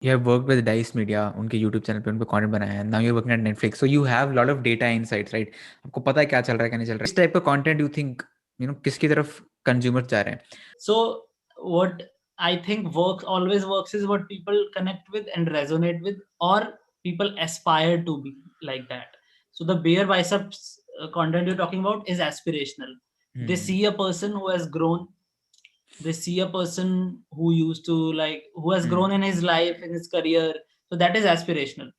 You have worked with Dice Media, उनके YouTube channel पे उन पे कंटेंट बनाया है. Now you're working at Netflix, so you have a lot of data insights, right? आपको पता है क्या चल रहा है क्या नहीं चल रहा है. इस टाइप का कंटेंट you think किसकी तरफ कंज्यूमर जा रहे हैं? So what I think always works is what people connect with and resonate with, or people aspire to be like that. So the bare biceps content you're talking about is aspirational. They see a person who has grown. They see a person who has grown in his life, in his career. So that is aspirational.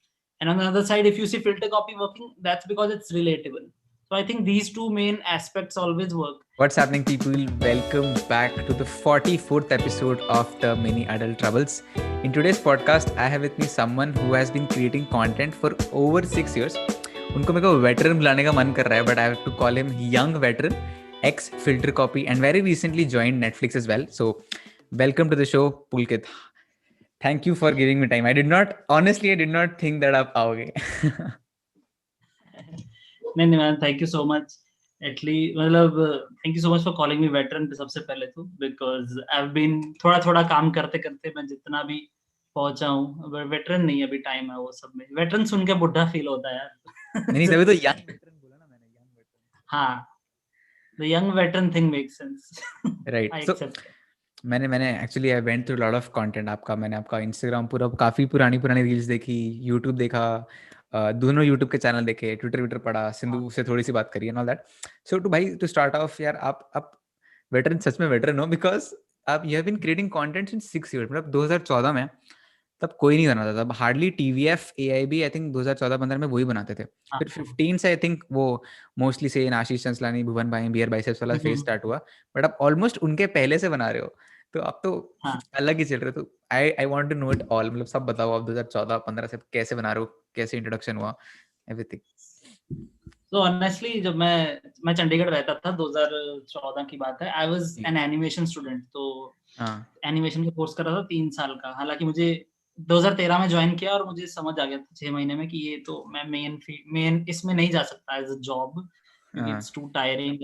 And on the other side, if you see filter copy working, that's because it's relatable. So I think these two main aspects always work. What's happening, people? Welcome back to the 44th episode of the Mini Adult Troubles. In today's podcast, I have with me someone who has been creating content for over 6 years. उनको मेरे को veteran बुलाने का मन कर रहा है, but I have to call him young veteran, ex filter copy, and very recently joined Netflix as well. So, welcome to the show, Pulkit. Thank you for giving me time. I did not think that आप आओगे. नहीं ma'am, thank you so much. At least मतलब thank you so much for calling me veteran पे सबसे पहले तो, because I have been थोड़ा काम करते करते मैं जितना भी पहुंचा हूँ, वेटरन नहीं, अभी टाइम है वो सब में. वेटरन सुन के बुढ़ा फील होता है यार. नहीं तभी तो यंग वेटरन बोला ना मैंने, यंग वेटरन. हाँ, the young veteran thing makes sense. Right. So मैंने actually I went through lot of content आपका. मैंने आपका इंस्टाग्राम पूरा काफ़ी पुरानी रील्स देखी, यूट्यूब देखा, दोनों यूट्यूब के चैनल देखे, ट्विटर पढ़ा, सिंधु से थोड़ी सी बात करी and all that. So to start off यार, आप वेटरन, सच में वेटरन हो, बिकॉज आप you have been creating content in 6 years. मतलब 2014 में तब कोई नहीं बनाता था, तब hardly TVF AIB I think 2014-15 में वही बनाते थे. फिर 15 से आई थिंक वो मोस्टली से आशीष चंचलानी, भुवन भाई, बियर बाइसेप्स वाला फेज स्टार्ट हुआ. बट आप ऑलमोस्ट उनके पहले से बना रहे हो, तो आप तो अलग ही चल रहे हो. तो I want to know it all. मतलब सब बताओ आप 2014-15 से कैसे बना रहे हो, कैसे इंट्रोडक्शन हुआ, एवरीथिंग. तो ऑनेस्टली जब मैं चंडीगढ़ रहता था, 2014 की बात है. I was an animation student, तो एनिमेशन का कोर्स कर रहा था 3 साल का. हालांकि मुझे 2013 में ज्वाइन किया और मुझे समझ आ गया था 6 महीने में कि ये तो मैं मेन इसमें नहीं जा सकता एज अ जॉब, क्योंकि इट्स टू टायरिंग.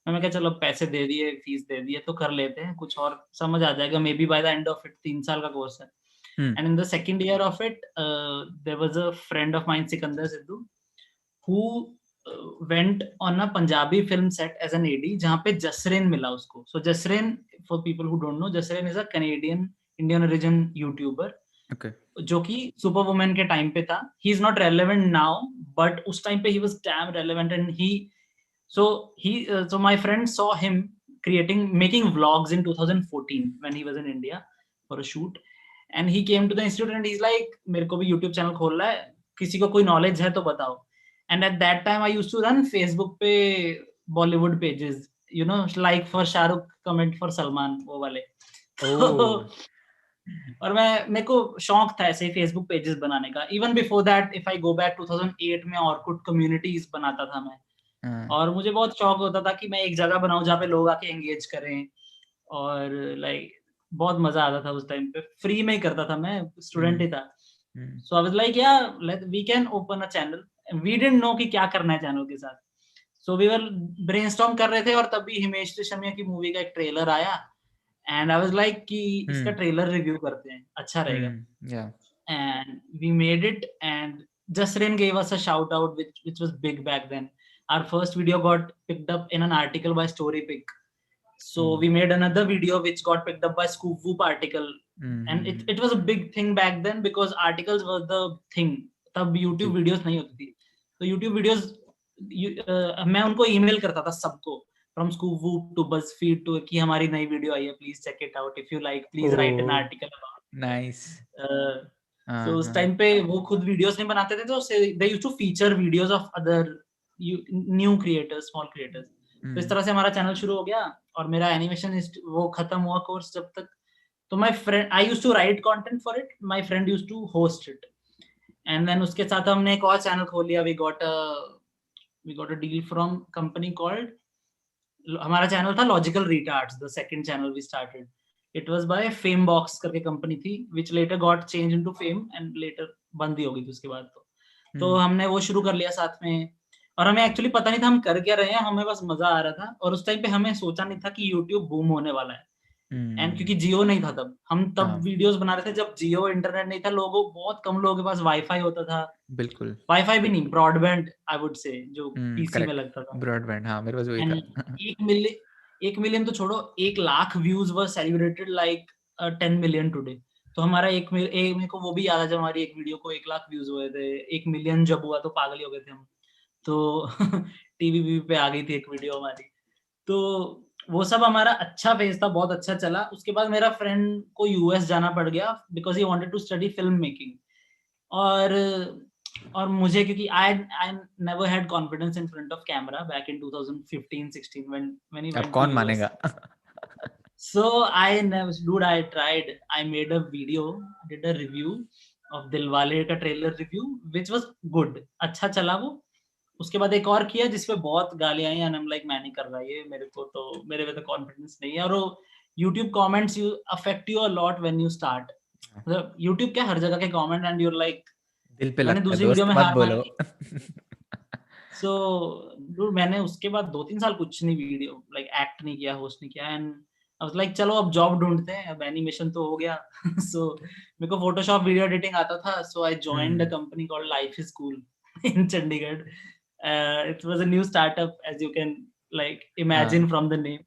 मैंने कहा चलो पैसे दे दिए, फीस दे दिए, तो कर लेते हैं, कुछ और समझ आ जाएगा maybe by the end of it. 3 साल का कोर्स है. And in the second year of it there was a friend of mine, Sikandar Sidhu, who went on a Punjabi film set as an AD, जहाँ पे जसरेन मिला उसको. So जसरेन, for people who don't know, जसरेन is a Canadian Indian origin YouTuber. Okay. जो कि super women के time पे था. He is not relevant now, but उस टाइम पे he was damn relevant. And so my friend saw him making vlogs in 2014 when he was in India for a shoot. And he came to the institute and he's like, मेरे को भी YouTube channel खोलना है, किसी को कोई knowledge है तो बताओ. And at that time I used to run Facebook पे Bollywood pages, like for Shahrukh, comment for Salman, वो वाले. और मेरे को शौक था ऐसे फेसबुक पेजेस बनाने का. Even before that, if I go back 2008 में ऑर्कुट कम्युनिटीज बनाता था मैं. और मुझे बहुत शौक होता था कि मैं एक जगह बनाऊं जहाँ पे लोग आके एंगेज करें, और बहुत मजा आता था. उस टाइम पे फ्री में ही करता था, मैं स्टूडेंट ही था. सो आई वाज लाइक यार, we can open a channel. We didn't know कि क्या करना है चैनल के साथ. सो वी वर ब्रेनस्टॉर्म कर रहे थे, और तभी हिमेश रेशमिया की मूवी का एक ट्रेलर आया. एंड आई वाज लाइक कि इसका ट्रेलर रिव्यू करते हैं, अच्छा रहेगा. And we made it, and Jasrin gave us a shout out, which was big back then. Our first video got picked up in an article by StoryPick. So we made another video which got picked up by Scoop Whoop article. And it was a big thing back then because articles were the thing. तब YouTube videos नहीं होती थी. तो YouTube videos मैं उनको email करता था सबको, from Scoop Whoop to BuzzFeed to कि हमारी नई वीडियो आई है, please check it out. If you like, please write an article about it. Nice. So उस टाइम पे वो खुद वीडियोस नहीं बनाते थे, तो they used to feature videos of other new creators, small creators. तो इस तरह से हमारा चैनल शुरू हो गया. और मेरा एनिमेशन वो खत्म हुआ कोर्स जब तक, तो my friend, I used to write content for it, my friend used to host it. And then उसके साथ हमने एक और चैनल खोल लिया. We got a deal from company called, हमारा चैनल था logical retards, the second channel we started. It was by famebox करके कंपनी थी, which later got change into fame, and later बंद ही हो गई थी उसके बाद. तो हमने वो शुरू कर लिया साथ में. और हमें एक्चुअली पता नहीं था हम कर क्या रहे हैं, हमें बस मजा आ रहा था. और उस टाइम पे हमें सोचा नहीं था कि YouTube बूम होने वाला है. एंड क्योंकि हम्म, जियो नहीं था तब, हम तब हाँ वीडियोस बना रहे थे जब जियो इंटरनेट नहीं था, लोगों बहुत कम लोगों के पास वाईफाई होता था। बिल्कुल। वाईफाई भी नहीं, ब्रॉडबैंड आई वुड से, जो पीसी में करेक्ट। लगता था। ब्रॉडबैंड, हाँ मेरे पास वही एंड था। 1 मिलियन तो छोड़ो, 1 लाख व्यूज वर सेलिब्रेटेड लाइक 10 मिलियन टुडे। तो हमारा मेरे को वो भी याद है जब हमारी एक वीडियो को 1 लाख व्यूज हुए थे। 1 मिलियन जब हुआ तो पागल ही हो गए थे हम। तो टीवी वीवी पे आ गई थी एक वीडियो हमारी। तो वो सब हमारा अच्छा फेज था, बहुत अच्छा चला। उसके बाद मेरा फ्रेंड को यूएस जाना पड़ गया because he wanted to study film making. और मुझे, क्योंकि I never had confidence in front of camera back in 2015-16 when he अब वेंट टू कौन यूएस। मानेगा। So I never, dude, I tried. I made a video, did a review of Dilwale का trailer review, which was good. अच्छा चला वो। उसके बाद एक और किया जिसपे बहुत गालियां आई, एंड आई एम लाइक मैं नहीं कर रहा ये, मेरे में तो कॉन्फिडेंस नहीं है। और वो YouTube comments you affect you a lot when you start. मतलब YouTube क्या, हर जगह के कमेंट, एंड यूर लाइक। दिल पे मैंने लगता है, दूसरी वीडियो दोस्त में मत हार मान बोलो। ली। सो मैंने उसके बाद 2-3 साल कुछ नहीं, वीडियो लाइक एक्ट नहीं किया, होस्ट नहीं किया। एंड आई वाज लाइक चलो अब जॉब ढूंढते हैं, अब एनिमेशन तो हो गया। सो मेरे को फोटोशॉप वीडियो एडिटिंग आता था, so I joined a hmm, company called life is cool in Chandigarh. It was a new startup as you can like हाँ imagine from the name.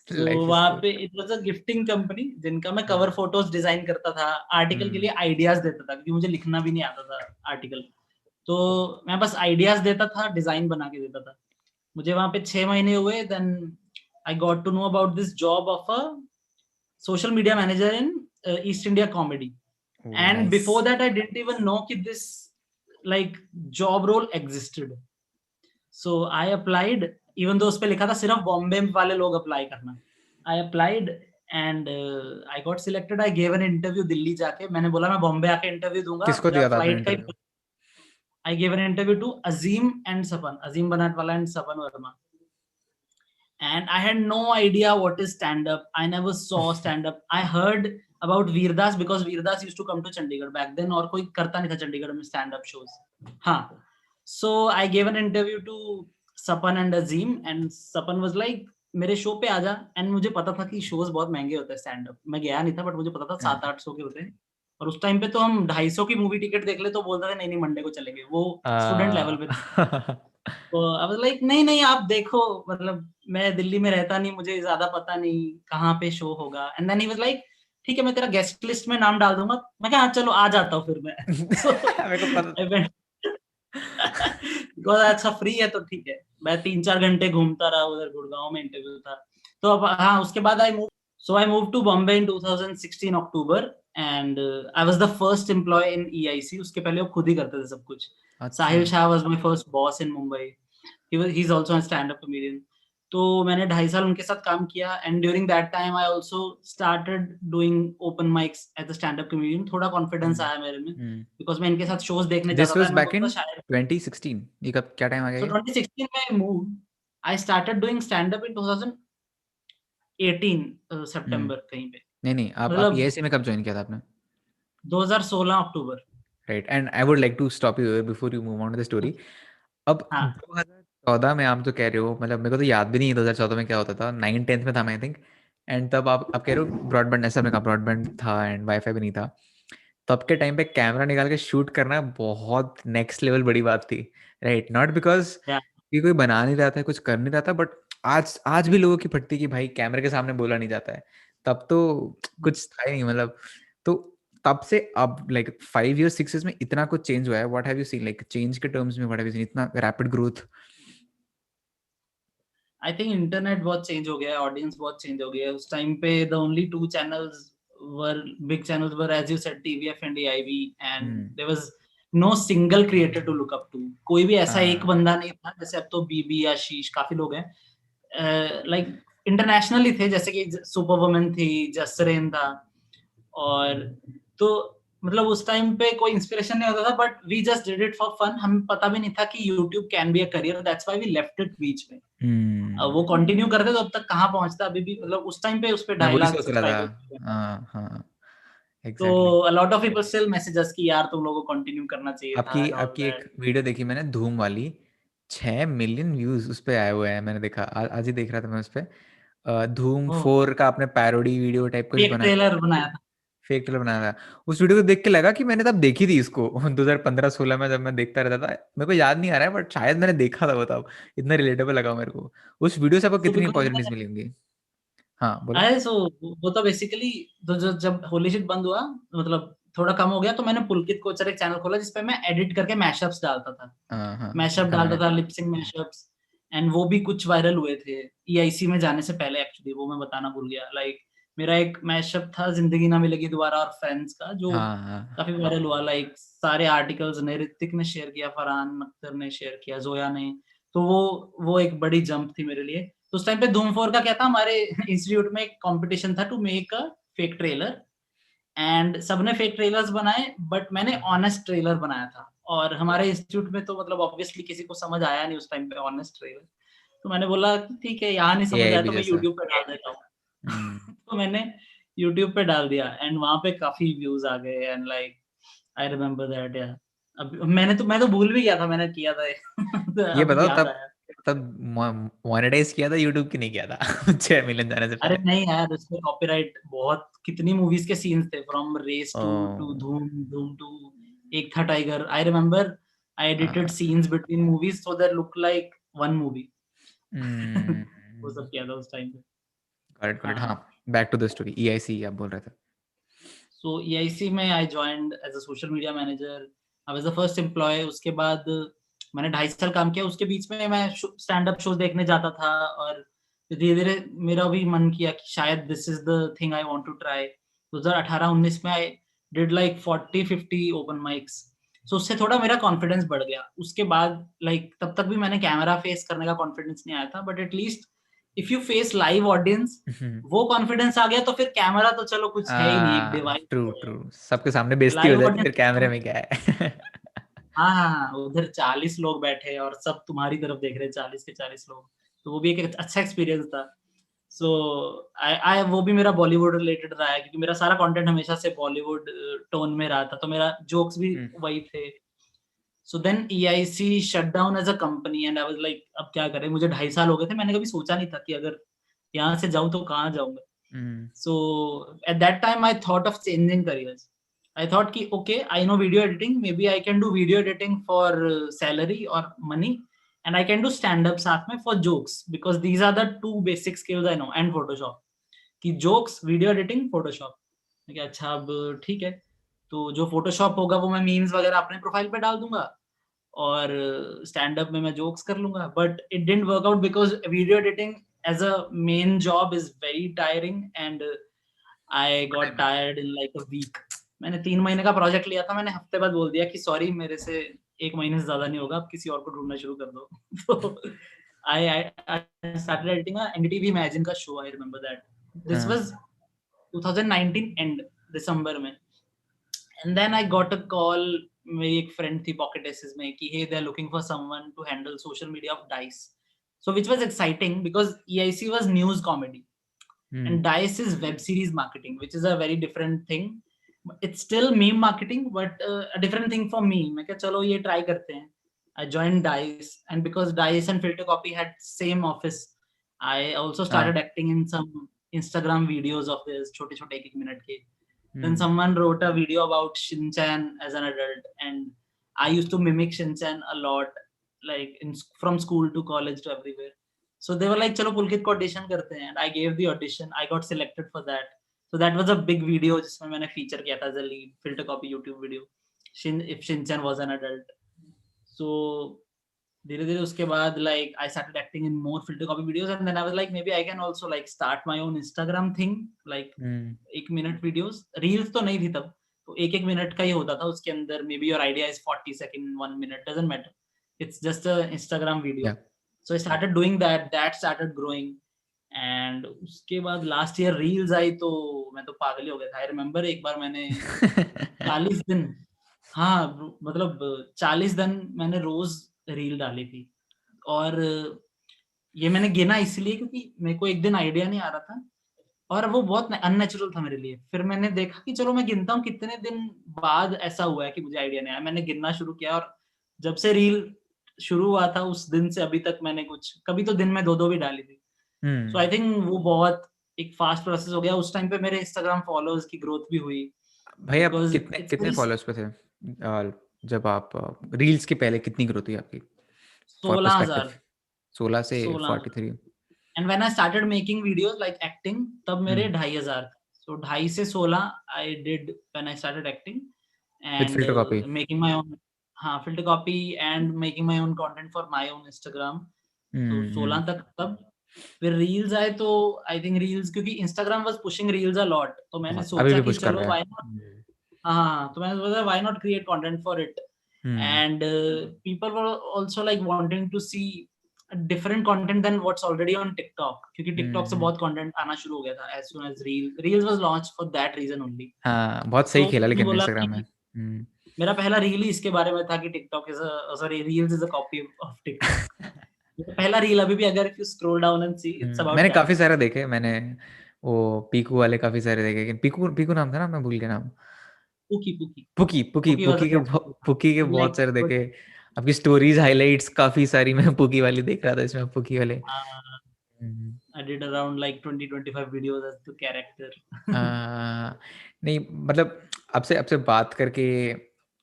So life is वहां good. पे it was a gifting company, जिनका मैं cover photos design करता था, article के हम्म, लिए ideas देता था, क्योंकि मुझे लिखना भी नहीं आता था आर्टिकल। तो मैं बस आइडियाज देता था, डिजाइन बना के देता था। मुझे वहां पे 6 महीने हुए, then I got to know about this job of a social media manager in East India comedy. Oh and nice. Before that I didn't even know कि this like job role existed. So I applied, even though उस पे लिखा था सिर्फ बॉम्बे वाले लोग apply करना। I applied and I got selected. I gave an interview Delhi जाके, मैंने बोला मैं बॉम्बे आके इंटरव्यू दूंगा, किसको मेरा दिया था आपने फ्लाइट का interview? He. I gave an interview to Azim Banatwala and Saban Verma. And I had no idea what is stand up. I never saw stand up. I heard about Veerdas because Veerdas used to come to Chandigarh back then, और कोई करता नहीं था चंडीगढ़ में stand up shows. हाँ. So I gave an interview to Sapan and Azim, and Sapan was like मेरे show पे आजा। एंड मुझे पता था कि शोज बहुत महंगे होते हैं स्टैंड अप, मैं गया नहीं था बट मुझे पता था 700-800 के होते हैं। और उस टाइम पे तो हम 250 की मूवी टिकट देख ले तो बोलते थे नहीं नहीं मंडे को चलेंगे, वो स्टूडेंट लेवल पे थे। तो आई वाज लाइक नहीं नहीं आप देखो, मतलब मैं दिल्ली में रहता नहीं, मुझे ज्यादा पता नहीं कहाँ पे शो होगा। And then he was like ठीक है मैं तेरा गेस्ट लिस्ट में नाम डाल दूंगा। मैं कहा हाँ, चलो आ जाता हूँ फिर मैं। सो मेरे को पता। आई वेंट बिकॉज अच्छा फ्री है तो ठीक है। मैं 3-4 घंटे घूमता रहा उधर, गुड़गांव में इंटरव्यू था। तो अब हाँ, उसके बाद I move to Bombay in 2016 October. And I was the first employee in EIC. उसके पहले वो खुद ही करते थे सब कुछ। अच्छा। Sahil Shah was my first boss in Mumbai. He is also a stand up comedian. तो मैंने 2.5 साल उनके साथ काम किया। And during that time I also started doing open mics as a stand up comedian. थोड़ा कॉन्फिडेंस हम्म, आया मेरे में, हम्म। बिकॉज मैं इनके साथ शोज देखने दिस जाता था वाज and मैं बैक बोलता इन था शायद। 2016, ये कब क्या टाइम आ गया So ये? 2016 में I moved. I started doing stand up in 2018 हम्म। सितंबर कहीं पे। नहीं नहीं, आप मतलब ईआईसी में कब ज्वाइन किया था आपने? 2016 October. Right, and I would like to stop you before you move on to the story. अब हाँ 2014 में आप जो कह रहे हो, मतलब मेरे को तो याद भी नहीं है 2014 में क्या होता था, 9th 10th में था मैं आई थिंक। एंड तब आप कह रहे हो ब्रॉडबैंड, ऐसा मैंने कहा ब्रॉडबैंड था एंड वाईफाई भी नहीं था। तब के टाइम पे कैमरा निकाल के शूट करना बहुत नेक्स्ट लेवल बड़ी बात थी। राइट, नॉट बिकॉज या कि कोई बना नहीं रहा था, कुछ कर नहीं रहा था, बट आज आज भी लोगों की फटती कि भाई कैमरे के सामने बोला नहीं जाता है। तब तो कुछ था ही नहीं, मतलब। तो तब से अब लाइक 5 years 6 years में इतना कुछ चेंज हुआ है। What have you seen, like change के टर्म्स में व्हाट हैव यू सीन, इतना rapid growth? I think internet बहुत चेंज हो गया है, ऑडियंस बहुत चेंज हो गया है। उस टाइम पे the only two channels were big channels were as you said TVF and AIB. And hmm, there was no single creator to look up to. कोई भी ऐसा एक हाँ बंदा नहीं था। जैसे अब तो बीबी, आशीष, काफी लोग हैं लाइक इंटरनेशनली थे, जैसे कि सुपर वुमन थी, जसरेन था। और तो मतलब उस टाइम पे कोई इंस्पिरेशन नहीं होता था, but we just did it for fun. हमें पता भी नहीं था कि YouTube can be a career, that's why we left it बीच में। हम्म। वो कंटिन्यू करते तो अब तक कहाँ पहुंचता अभी भी, मतलब उस टाइम पे उस पे मैं ढाई वही लाख सोच रहा था। सब्सक्राइबर्स। हाँ हाँ, तो exactly. A lot of people still messages कि यार तुम लोगों को कंटिन्यू करना चाहिए था आपकी एंड ऑल आपकी एक दैट। वीडियो देखी मैंने, धूम वाली। 6 million व्यूज उस पे आए हुए हैं, मैंने देखा आज ही देख रहा था मैं उस पे। धूम ओह 4 का आपने पैरोडी वीडियो टाइप कुछ फेक बना, ट्रेलर बनाया था। फेक ट्रेलर बनाया था। उस वीडियो को देख के लगा कि मैंने तब देखी थी इसको 2015-16 में, जब मैं देखता रहता था। मेरे को याद नहीं आ रहा है बट शायद मैंने देखा था वो तब। इतना रिलेटेबल लगा मेरे को। उस वीडियो से आपको सो कितनी बिकॉज अपॉर्चुनिटीज मिली होंगी? हाँ बोलो। आए सो वो तो बेसिकली, तो जब होली शिट बंद हुआ, मतलब थोड़ा कम हो गया, तो मैंने पुलकित कोचर एक चैनल खोला जिसपे मैं एडिट करके मैशअप्स डालता था। हाँ हाँ, मैशअप देखा डालता मैंने। था, लिपसिंग मैशअप्स। एंड वो भी कुछ वायरल हुए थे ईआईसी में जाने से पहले, एक्चुअली वो मैं बताना भूल गया। लाइक मेरा एक मैशअप था जिंदगी ना मिलेगी दोबारा और फ्रेंड्स का, जो हाँ हाँ काफी वायरल हुआ। लाइक सारे आर्टिकल्स ने, ऋतिक ने शेयर किया, फरहान अख्तर ने शेयर किया, जोया ने। तो वो एक बड़ी जंप थी मेरे लिए। तो उस टाइम पे धूम 4 का क्या था, हमारे इंस्टीट्यूट में एक कंपटीशन था to make a fake trailer. And सबने फेक ट्रेलर्स बनाए, बट मैंने ऑनेस्ट ट्रेलर बनाया था। और हमारे इंस्टीट्यूट में तो मतलब ऑब्वियसली किसी को समझ आया नहीं उस टाइम पे ऑनेस्ट ट्रेलर। तो मैंने बोला कि ठीक है, यहाँ नहीं समझ एआई आया भी तो मैं जैसा। यूट्यूब पे डाल देता हम्म। हूँ। तो मैंने यूट्यूब पे डाल दिया एंड वहां पे काफी व्यूज आ गए। And like I remember that यार। अब मैं तो भूल भी गया था मैंने किया था ये। तो ये अभी बताओ, याद तब आया। तब मोनेटाइज किया था यूट्यूब की नहीं किया था 6 मिलियन जाने से अरे पहले? नहीं यार, उसमें कॉपीराइट बहुत, कितनी मूवीज के सीन्स थे, फ्रॉम रेस टू ओ, धूम, धूम two Ek Tha Tiger. I remember I edited हाँ। Scenes between movies so that look like one movie. Hmm. वो सब किया था उस टाइम पे। करेक्ट करेक्ट, हाँ। हाँ। Back to the story, EIC आप बोल रहे थे। सो ईआईसी में I joined as a social media manager. I was the first employee. उसके बाद मैंने 2.5 साल काम किया। उसके बीच में मैं स्टैंड अप शोज देखने जाता था, और धीरे धीरे मेरा भी मन किया कि शायद this is the thing I want to try. 2018-19 में I did like 40-50 open mics. So उससे थोड़ा मेरा कॉन्फिडेंस बढ़ गया। उसके बाद लाइक तब तक भी मैंने कैमरा फेस करने का कॉन्फिडेंस नहीं आया था, but at least if you face live audience, वो कॉन्फिडेंस आ गया। तो फिर कैमरा तो चलो कुछ है ही नहीं, एक डिवाइस ट्रू हो गया। ट्रू, सबके सामने बेइज्जती हो लाइव जाती, ऑडियंस फिर कैमरे में क्या है। हाँ हाँ हाँ, उधर 40 लोग बैठे और सब तुम्हारी तरफ देख रहे हैं, 40 के 40 लोग। तो वो भी एक अच्छा एक्सपीरियंस था। सो आई आई वो भी मेरा बॉलीवुड रिलेटेड रहा है, क्योंकि मेरा सारा कंटेंट हमेशा से बॉलीवुड टोन में रहा था, तो मेरा जोक्स भी हम्म, वही थे। So then EIC shut down as a company and I was like अब क्या करें। मुझे 2.5 साल हो गए थे। मैंने कभी सोचा नहीं था कि अगर यहाँ से जाऊं तो कहाँ जाऊंगा। हम्म, So at that time, I thought of changing careers. I thought कि okay, I know video editing. Maybe I can do video editing for salary or money, and I can do stand up साथ में for jokes, because these are the two basic skills I know, and Photoshop. कि jokes, video editing, Photoshop. मैं कहा अच्छा अब ठीक है। तो जो Photoshop होगा वो मैं मीम्स वगैरह अपने प्रोफाइल पे डाल दूंगा, और स्टैंड अप में मैं जोक्स कर लूंगा। But it didn't work out because video editing as a main job is very tiring, and I got tired in like a week. मैंने 3 महीने का प्रोजेक्ट लिया था। मैंने हफ्ते बाद बोल दिया कि सॉरी, मेरे से 1 महीने से ज्यादा नहीं होगा, आप किसी और को ढूंढना शुरू कर दो। तो I started editing NDTV imagine का शो। आई रिमेंबर दैट दिस हाँ, वाज 2019 एंड दिसंबर में। And then I got a call. मेरी एक फ्रेंड थी पॉकेट एसेस में कि hey they are looking for someone to handle social media of dice. So which was exciting because EIC was news comedy hmm, and dice is web series marketing, which is a very different thing. It's still meme marketing, but a different thing for me. मैं क्या चलो ये try करते हैं। I joined Dice, and because Dice and Filter Copy had same office, I also हाँ, started acting in some Instagram videos of this छोटे छोटे 1-1 minute के। Then hmm, someone wrote a video about Shinchan as an adult, and I used to mimic Shinchan a lot, like from school to college to everywhere. So they were like, "चलो पुलकित को audition करते हैं." And I gave the audition. I got selected for that. So that was a big video जिसमें मैंने feature किया था as a lead, filter copy YouTube video. If Shinchan was an adult. So धीरे धीरे उसके बाद like I started acting in more filter copy videos, and then I was like maybe I can also like start my own Instagram thing, like hmm, 1 minute videos. Reels तो नहीं थी तब, तो 1-1 minute का ही होता था। उसके अंदर maybe your idea is 40 second, 1 minute, doesn't matter, it's just a Instagram video. Yeah. So I started doing that, that started growing. And उसके बाद लास्ट ईयर रील्स आई तो मैं तो पागल ही हो गया था। आई रिमेम्बर एक बार मैंने 40 दिन, हाँ मतलब 40 दिन मैंने रोज रील डाली थी। और ये मैंने गिना इसलिए क्योंकि मेरे को एक दिन आइडिया नहीं आ रहा था, और वो बहुत अननेचुरल था मेरे लिए। फिर मैंने देखा कि चलो मैं गिनता हूँ कितने दिन बाद ऐसा हुआ है कि मुझे आइडिया नहीं आया। मैंने गिनना शुरू किया, और जब से रील शुरू हुआ था उस दिन से अभी तक मैंने कुछ, कभी तो दिन में 2-2 भी डाली थी। सो आई थिंक वो बहुत एक फास्ट प्रोसेस हो गया। उस टाइम पे मेरे इंस्टाग्राम फॉलोअर्स की ग्रोथ भी हुई, भाई आप बिकॉज कितने इट्स कितने वेरी फॉलोअर्स पे थे जब आप रील्स के पहले कितनी ग्रोथ हुई आपकी फॉर पर्सपेक्टिव? 16,000 16 से 16,000 43। And when I started making videos like acting, तब मेरे हम्म 2,500 सो 2.5 से 16 I did when I started acting with and filter copy. Making my own, हाँ, filter copy and making my own content for my own Instagram. तो hmm. 16 तक तब फिर reels आए, तो आई थिंक रील्स, क्योंकि Instagram was pushing reels a lot, तो मैंने बहुत अभी सोचा भी कि पुश कर चलो रहा है। व्हाई नॉट, हाँ, तो मैंने सोचा why not create content for it. Hmm and people were also like wanting to see different content then what's already on TikTok, क्योंकि टिकटॉक से हम्म। बहुत कंटेंट आना शुरू हो गया था as soon as reels was launched for that reason only. हाँ बहुत सही तो खेला मैंने लेकिन बोला इंस्टाग्राम में। कि मेरा पहला रील ही इसके बारे में था कि TikTok is a sorry reels is a copy of TikTok. पहला रील अभी भी अगर if you scroll down and see it's about मैंने काफी डांस। सारे देखे, मैंने वो पीकू वाले काफी सारे देखे, लेकिन पीकू पीकू नाम था ना, मैं भूल गया नाम। पुकी पुकी पुकी पुकी पुकी वाज पुकी के पुकी के बहुत लाइक सारे देखे। आपकी स्टोरीज हाइलाइट्स काफी सारी मैं पुकी वाली देख रहा था, इसमें पुकी वाले। हम्म। I did around like 20-25 videos as the character. नहीं मतलब आपसे आपसे बात करके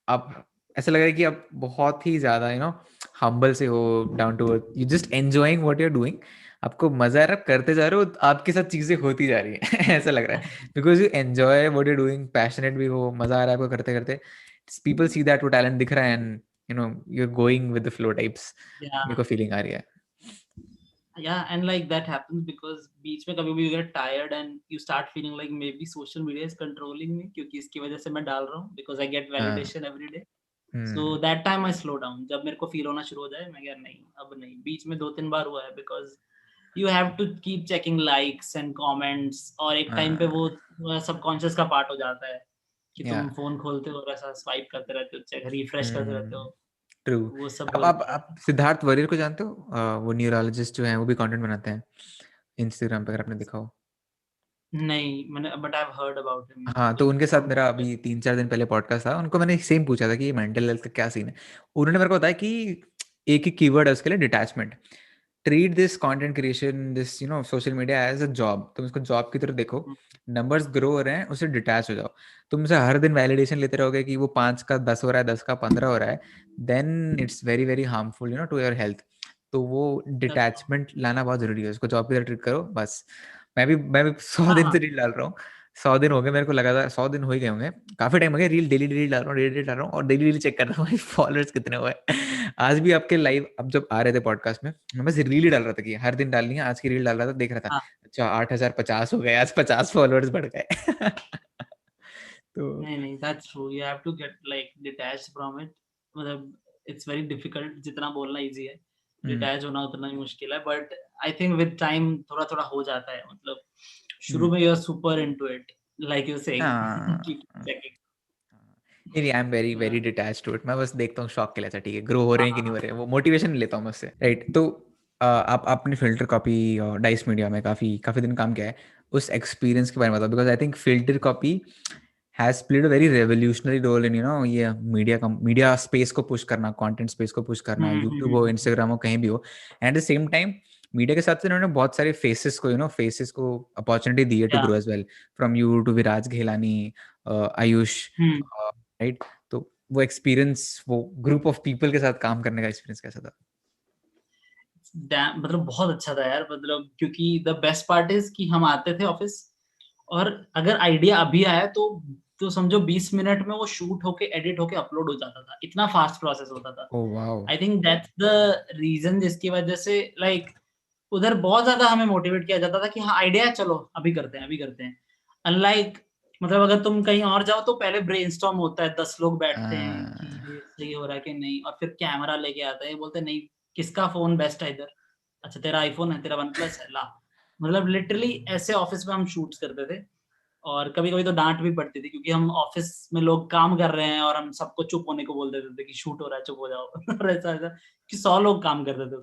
आप ऐसा लग रहा है कि आप बहुत ही ज़्यादा हम्बल से हो, down to earth, you just enjoying what you are doing. आपको मजा आ रहा है, करते जा रहे हो, आपके साथ चीज़ें होती जा रही है ऐसा लग रहा है, because you enjoy what you doing, passionate भी हो, मजा आ रहा है आपको करते करते। पीपल सी दैट वो टैलेंट दिख रहा है, and you are going with the flow types. मेरे Yeah, को फीलिंग आ रही है। yeah, and like that happens because बीच में कभी भी you get tired and you start feeling like maybe social media is controlling me, क्योंकि इसकी वजह से मैं डाल रहा हूँ because I get हाँ। validation every day. So hmm. that time I slow down. जब मेरे को फील होना शुरू हो जाए, मैं कह नहीं, अब नहीं। बीच में 2-3 बार हुआ है because you have to keep checking likes and comments, और एक टाइम पे वो सबकॉन्शियस का पार्ट हो जाता है कि या तुम फोन खोलते हो और ऐसा स्वाइप करते रहते हो, चेक रिफ्रेश करते रहते हो, ट्रू। वो सब अब हो जाता आप है। सिद्धार्थ वरियर को जानते हो? वो न्यूरोलॉजिस्ट जो हैं, वो भी कंटेंट बनाते हैं इंस्टाग्राम पे, अगर आपने देखा हो। नहीं, मैंने but I have heard about him, हाँ, तो लाइक उनके साथ फ्रॉम मेरा अभी 3-4 दिन पहले पॉडकास्ट था, उनको मैंने सेम पूछा था कि ये मेंटल हेल्थ का क्या सीन है। उन्होंने मेरे को बताया कि एक ही कीवर्ड है उसके लिए, detachment. Treat this content creation, this social media as a job. तुम इसको जॉब की तरह देखो, नंबर्स ग्रो हो रहे हैं, उससे डिटैच हो जाओ। तुमसे हर दिन वैलिडेशन लेते रहोगे कि वो 5 का 10 हो रहा है, 10 का 15 हो रहा है, then it's very very harmful to your health. तो वो डिटैचमेंट लाना बहुत जरूरी है, उसको जॉब की तरह ट्रीट करो बस। मैं भी 100 दिन हाँ, से रील डाल रहा हूँ। 100 दिन हो गए मेरे को, लगातार 100 दिन हो ही गए होंगे, काफी टाइम हो गया। रील डेली डेली डाल रहा हूँ, डेली डेली डाल रहा हूँ, और डेली डेली चेक कर रहा हूँ फॉलोअर्स कितने हुए। आज भी आपके लाइव अब जब आ रहे थे पॉडकास्ट में, मैं बस रील ही डाल रहा था कि हर दिन डालनी है, आज की रील डाल रहा था, देख रहा था, हाँ, अच्छा 8,050 हो गए, आज 50 फॉलोअर्स बढ़ गए। तो नहीं, that's true, you have to get like detached from it. मतलब इट्स वेरी डिफिकल्ट, जितना बोलना ईज़ी है, हम्म डिटैच होना उतना ही मुश्किल है, but I think with time थोड़ा-थोड़ा हो जाता है। मतलब शुरू हम्म। में you are super into it, like you saying हाँ। Keep checking. नहीं, I am very yeah very detach to it. मैं बस देखता हूँ शौक के लिए, अच्छा ठीक है, ग्रो हो रहे हैं कि नहीं हाँ, हो रहे हैं, वो मोटिवेशन लेता हूँ मैं उससे, राइट। तो आप आपने फिल्टर कॉपी और डाइस मीडिया में काफी काफी दिन काम किया है, उस एक्सपीरियंस के बारे में बताओ, because I think Filter Copy has played a very revolutionary role in ये मीडिया स्पेस को पुश करना, कंटेंट स्पेस को पुश करना, यूट्यूब हो, हुँ। इंस्टाग्राम हो, कहीं भी हो। And at the same time media के साथ साथ इन्होंने बहुत सारे फेसेस को अपॉर्चुनिटी दी है टू या grow as well, from you to Viraj Ghelani, Ayush, hmm. Right. तो वो एक्सपीरियंस, वो ग्रुप ऑफ पीपल के साथ काम करने का एक्सपीरियंस कैसा था? मतलब बहुत अच्छा था यार, मतलब क्योंकि द बेस्ट पार्ट इज़ कि हम आते थे ऑफ़िस, और अगर आइडिया अभी आया तो समझो 20 मिनट में वो शूट होके, एडिट होके अपलोड हो जाता था। इतना फास्ट प्रोसेस होता था। Oh wow. I think that's the reason जिसकी वजह से लाइक उधर बहुत ज़्यादा हमें मोटिवेट किया जाता था कि हाँ, आइडिया है, चलो अभी करते हैं, अभी करते हैं। अनलाइक मतलब अगर तुम कहीं और जाओ तो पहले ब्रेनस्टॉर्म होता है, 10 लोग बैठते हैं कि ये सही हो रहा है कि नहीं, और फिर कैमरा लेके आते हैं, बोलते हैं नहीं, किसका फ़ोन बेस्ट है इधर? अच्छा तेरा आईफ़ोन है, तेरा वन प्लस है, ला। मतलब लिटरली ऐसे ऑफ़िस में हम शूट्स करते थे, और कभी-कभी तो डाँट भी पड़ती थी क्योंकि हम ऑफ़िस में लोग काम कर रहे हैं और हम सबको चुप होने को बोल देते थे कि शूट हो रहा है, चुप हो जाओ। और ऐसा-ऐसा कि 100 लोग काम करते थे।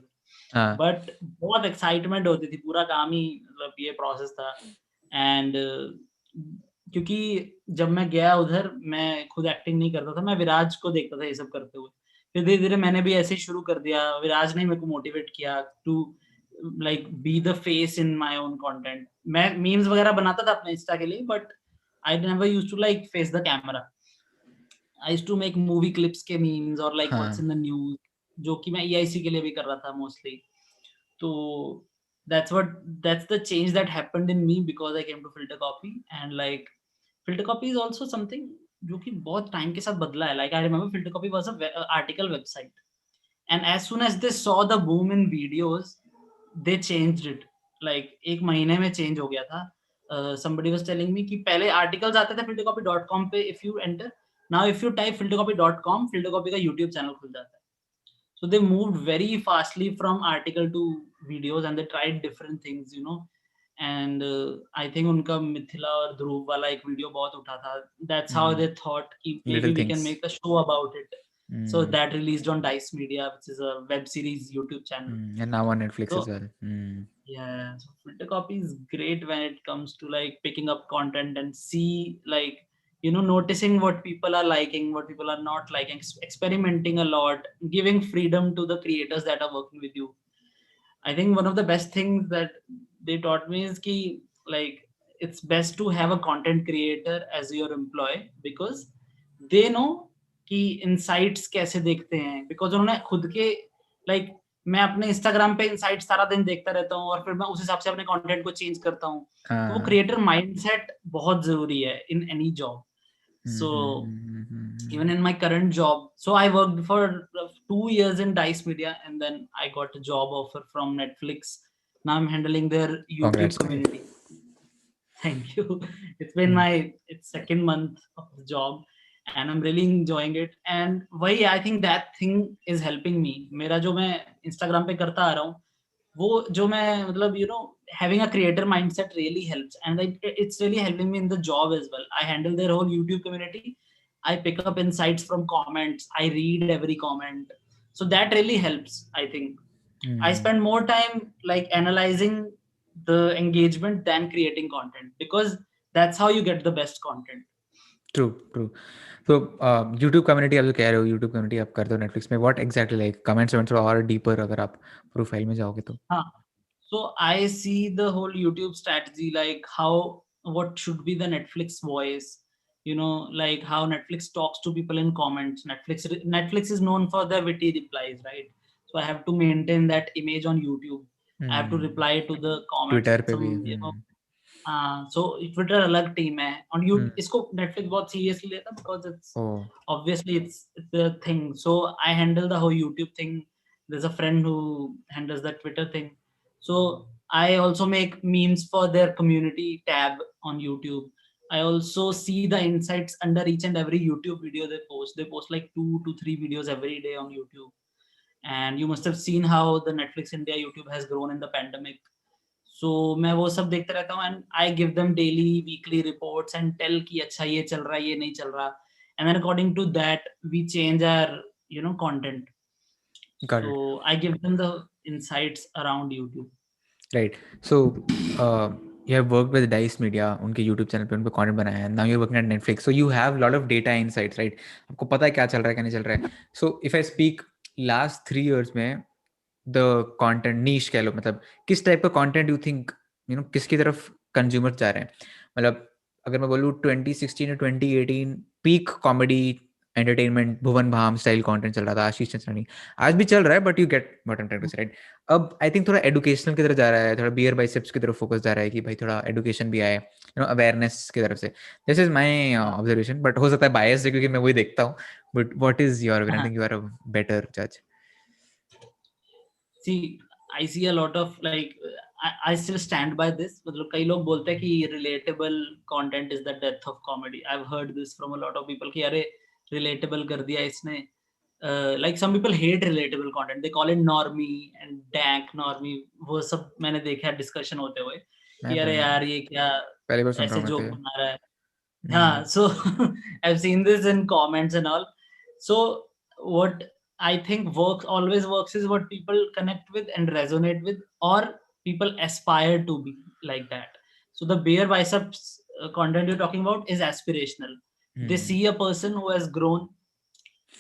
हाँ। बट बहुत एक्साइटमेंट होती थी, पूरा काम ही मतलब ये प्रोसेस था। एंड क्योंकि जब मैं गया उधर, मैं खुद एक्टिंग नहीं करता था, मैं विराज को देखता था ये सब करते हुए। फिर धीरे-धीरे मैंने भी ऐसे ही शुरू कर दिया, विराज ने मेरे को मोटिवेट किया to like be the face in my own content. मैं memes वगैरह बनाता था अपने इंस्टा के लिए, but I never used to like face the camera. I used to make movie clips के memes or like what's हाँ in the news, जो कि मैं EIC के लिए भी कर रहा था mostly. तो that's the change that happened in me because I came to Filter Copy. And like Filter Copy is also something जो कि बहुत टाइम के साथ बदला है. Like I remember Filter Copy was a article website, and as soon as they saw the boom in videos, they changed it. Like एक महीने में change हो गया था. Somebody was telling me कि पहले articles आते थे filtercopy.com पे, if you enter. Now if you type filtercopy.com, filtercopy का YouTube channel खुल जाता है. So they moved very fastly from article to videos, and they tried different things, you know. And I think उनका मिथिला और ध्रुव वाला एक video बहुत उठा था. That's how they thought कि little maybe we can things. make a show about it. So that released on Dice Media, which is a web series YouTube channel. And now on Netflix So as well. yeah, so Filter Copy is great when it comes to like picking up content and see, like, you know, noticing what people are liking, what people are not liking, experimenting a lot, giving freedom to the creators that are working with you. I think one of the best things that they taught me is ki, like, it's best to have a content creator as your employee, because they know कि insights कैसे देखते हैं, because उन्होंने खुद के, like, मैं अपने Instagram पे इनसाइट सारा दिन देखता रहता हूँ और फिर मैं उस हिसाब से अपने कंटेंट को चेंज करता हूँ. तो वो क्रिएटर माइंडसेट बहुत जरूरी है in any job. So even in my current job, so I worked for 2 years in Dice Media, and then I got a job offer from Netflix. Now I'm handling their YouTube Congrats, community. Thank you. It's been it's second month of the job, and I'm really enjoying it. And why I think that thing is helping me. मेरा जो मैं Instagram पे करता आ रहा हूँ, वो जो मैं मतलब, you know, having a creator mindset really helps, and it's really helping me in the job as well. I handle their whole YouTube community. I pick up insights from comments. I read every comment, so that really helps, I think. I spend more time like analyzing the engagement than creating content, because that's how you get the best content. True. So YouTube community आप जो कह रहे हो, YouTube community आप करते हो Netflix में, what exactly like comments और deeper अगर आप प्रोफाइल में जाओगे तो? हाँ, so I see the whole YouTube strategy, like what should be the Netflix voice, you know, like how Netflix talks to people in comments. Netflix is known for their witty replies, right? So I have to maintain that image on YouTube. I have to reply to the comments Twitter with पे some, भी. you know, so Twitter अलग team है. On YouTube इसको Netflix बहुत seriously लेता, because it's obviously it's the thing. So I handle the whole YouTube thing. There's a friend who handles the Twitter thing. So I also make memes for their community tab on YouTube. I also see the insights under each and every YouTube video they post. They post like 2 to 3 videos every day on YouTube. And you must have seen how the Netflix India YouTube has grown in the pandemic. So मैं वो सब देखते रहता हूँ, and I give them daily, weekly reports and tell कि अच्छा ये चल रहा है, ये नहीं चल रहा. And then according to that, we change our, you know, content. Got So it. I give them the insights around YouTube. Right. So you have worked with Dice Media, उनके YouTube चैनल पे उनको content बनाया है. Now you're working at Netflix, so you have a lot of data insights, right? आपको पता है क्या चल रहा है, क्या नहीं चल रहा है. So if I speak last 3 years में, the content niche कह लो, मतलब किस टाइप का content you think, you know, किसकी तरफ consumers जा रहे हैं. मतलब अगर मैं बोलूँ 2016 और 2018 peak comedy एंटरटेनमेंट भुवन भाम स्टाइल कंटेंट चल रहा था, आशीष चंचलानी. आज भी चल रहा है, but you get what I am trying to say, right? अब आई थिंक थोड़ा एजुकेशनल की तरफ जा रहा है, थोड़ा बियर बाइसेप्स की तरफ फोकस जा रहा है कि भाई थोड़ा एजुकेशन भी आए, यू नो, अवेयरनेस की तरफ से. This is my observation, but हो सकता है बायस है क्योंकि मैं वही देखता हूँ. But what is your, I think you are a better जज. See, I see a lot of like I still stand by this. मतलब कई लोग बोलते हैं कि relatable content is the death of comedy. I've heard this from a lot of people कि अरे relatable कर दिया इसने. Like some people hate relatable content. They call it normie and dank normie. वो सब मैंने देखा discussion होते हुए कि अरे यार ये क्या पहली बार सुन रहा ऐसे हूँ मैं joke तो. बना रहा है. हाँ, so I've seen this in comments and all. So what I think always works is what people connect with and resonate with, or people aspire to be like that. So the bare biceps content you're talking about is aspirational. They see a person who has grown.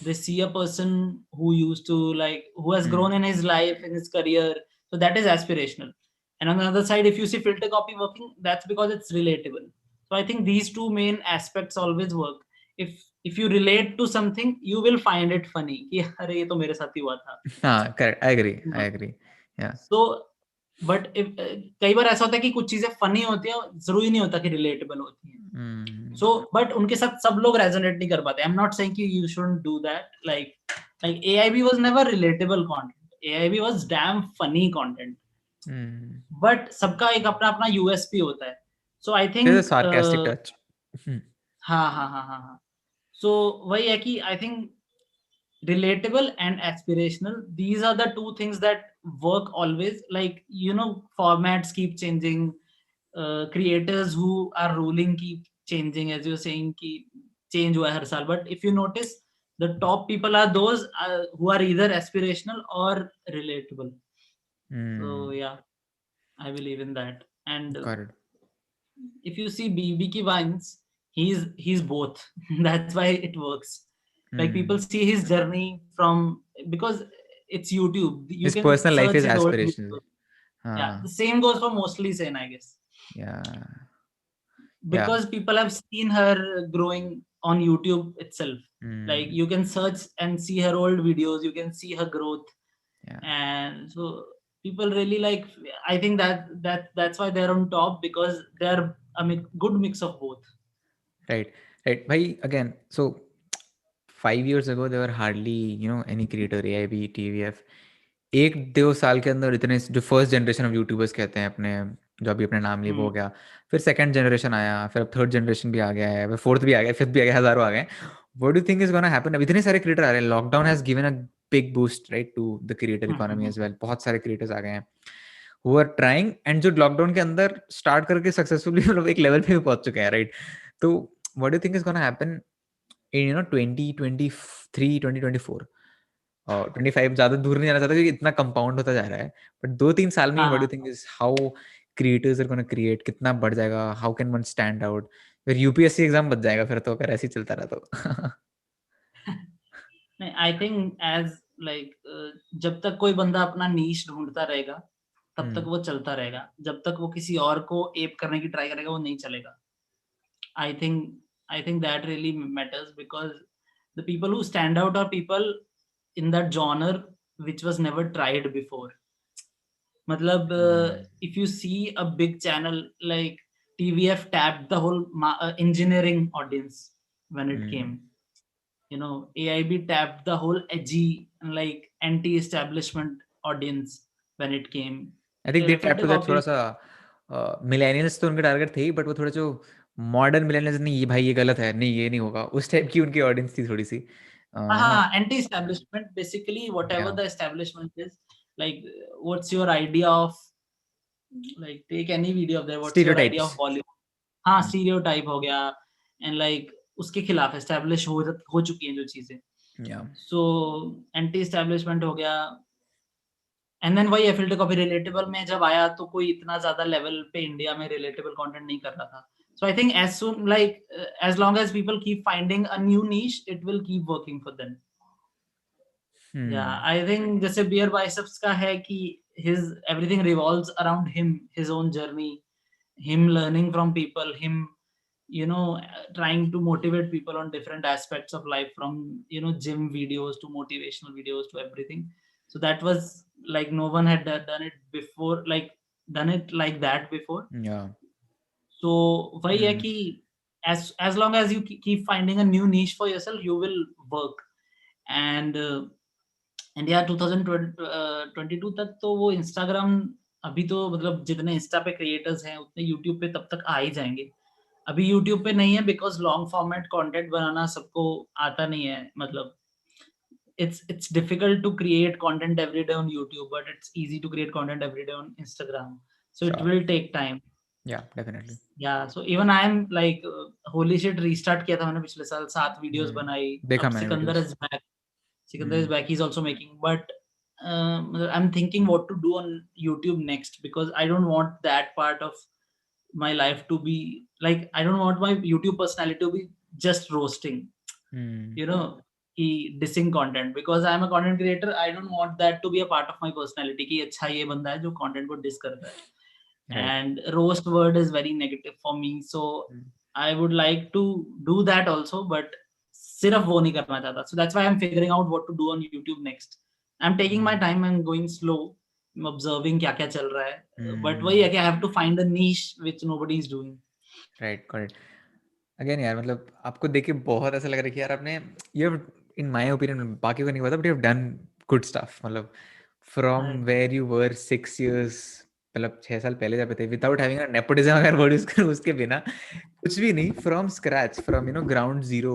They see a person who used to like, who has grown in his life, in his career. So that is aspirational. And on the other side, if you see filter copy working, that's because it's relatable. So I think these two main aspects always work. If you relate to something, you will find it funny कि अरे ये तो मेरे साथ ही हुआ था. हाँ, correct. I agree. Yeah. So but कई बार ऐसा होता है कि कुछ चीजें फनी होती है, जरूरी नहीं होता कि रिलेटेबल होती है. सो बट उनके साथ सब लोग रेजोनेट नहीं कर पाते. आई एम नॉट सेइंग कि you shouldn't do that. Like AIB was never relatable content. AIB was damn funny content. But सबका एक अपना अपना USP होता है. So I think There's a sarcastic touch. हाँ. सो वही है कि I think relatable and aspirational, these are the two things that work always. Like, formats keep changing, creators who are ruling keep changing, as you're saying ki change hua har saal. But if you notice, the top people are those who are either aspirational or relatable. So yeah, I believe in that. And if you see BB Vines, he's both. That's why it works. Like, people see his journey from, because it's YouTube, you his can personal life search is his old aspirational. videos. Yeah, the same goes for Mostly Sane, I guess. Yeah. Because people have seen her growing on YouTube itself. Like, you can search and see her old videos, you can see her growth. And so people really like, I think that's why they're on top, because they're a good mix of both. Right. Bhai, again, so 5 years ago there were hardly any creator, AIB, TVF. 1-2 साल के अंदर इतने जो first generation of YouTubers कहते हैं अपने, जो अभी अपने नाम लिए वो हो गया. फिर सेकंड जनरेशन आया, फिर अब थर्ड जनरेशन भी आ गया है, फिर फोर्थ भी आ गया, फिफ्थ भी आ गया, हजारों आ गए. What do think is gonna happen? अब इतने सारे क्रिएटर आ रहे हैं. Lockdown has given a big boost right to the creator economy as well. बहुत सारे क्रिएटर्स आ गए हैं who are trying, and जो लॉकडाउन के अंदर स्टार्ट करके सक्सेसफुली मतलब एक लेवल पे भी पहुंच चुके हैं, राइट? तो what do think is gonna happen in 2023 2024 और 25? ज्यादा दूर नहीं जाना चाहता क्योंकि इतना कंपाउंड होता जा रहा है. बट 2-3 साल में what do think is how creators are gonna create, कितना बढ़ जाएगा? How can one stand out? फिर यूपीएससी एग्जाम बच जाएगा फिर तो, अगर ऐसे ही चलता रहा तो. नहीं, आई थिंक एज लाइक जब तक कोई बंदा अपना नीश ढूंढता रहेगा, तब तक वो चलता रहेगा. जब तक वो किसी और को एप करने की ट्राई करेगा, वो नहीं चलेगा. I think that really matters, because the people who stand out are people in that genre which was never tried before. Matlab, if you see a big channel like TVF tapped the whole engineering audience when it came. AIB tapped the whole edgy and like anti-establishment audience when it came. I think they tapped to that थोड़ा सा millennials तो उनका target थे ही, but वो थोड़ा जो modern millennials, नहीं ये भाई ये गलत है, नहीं ये नहीं होगा, उस टाइप की उनकी ऑडियंस थी थोड़ी सी. Anti-establishment, basically whatever the establishment is. Like, what's your idea of, like, take any video of there, what's your idea of Bollywood? हाँ, stereotype हो गया, and like उसके खिलाफ establish हो चुकी हैं जो चीजें. So anti-establishment हो गया. And then वही filter copy relatable में जब आया तो कोई इतना ज्यादा लेवल पे इंडिया में relatable content नहीं कर रहा था. So I think as soon, like, as long as people keep finding a new niche, it will keep working for them. Yeah, I think जैसे Beer Biceps का है कि everything revolves around him, his own journey, him learning from people, him trying to motivate people on different aspects of life, from gym videos to motivational videos to everything. So that was like no one had done it before, done it like that before. Yeah. So वही है कि as long as you keep finding a new niche for yourself, you will work. And yeah, 2022 तक तो वो Instagram, अभी तो मतलब जितने इंस्टा पे क्रिएटर्स हैं उतने यूट्यूब पे तब तक आ ही जाएंगे. अभी यूट्यूब पे नहीं है बिकॉज लॉन्ग फॉर्मेट कंटेंट बनाना सबको आता नहीं है. मतलब it's difficult to create content every day on YouTube, but it's easy to create content every day on Instagram. So it will take time. Yeah, definitely. Yeah, so even I am like holy shit, restart किया था मैंने पिछले साल, 7 videos बनाई. देखा मैंने. Sikandar is back. Sikandar is back. He's also making, but I'm thinking what to do on YouTube next, because I don't want that part of my life to be like, I don't want my YouTube personality to be just roasting. कि dissing content, because I am a content creator. I don't want that to be a part of my personality कि अच्छा ये बंदा है जो content को diss करता है. Right. And roast word is very negative for me, so I would like to do that also, but सिर्फ वो नहीं करना चाहता. So that's why I'm figuring out what to do on YouTube next. I'm taking my time and going slow, observing क्या क्या चल रहा है. But वही है कि I have to find a niche which nobody is doing. Right, correct. Again यार मतलब आपको देख के बहुत ऐसा लग रहा है कि यार आपने you have, in my opinion, बाकी को नहीं पता, but you have done good stuff. मतलब from where you were 6 years, मतलब 6 साल पहले जब थे, without having a nepotism अगर वर्ड यूज करूँ उसके बिना, कुछ भी नहीं, from scratch, from ground zero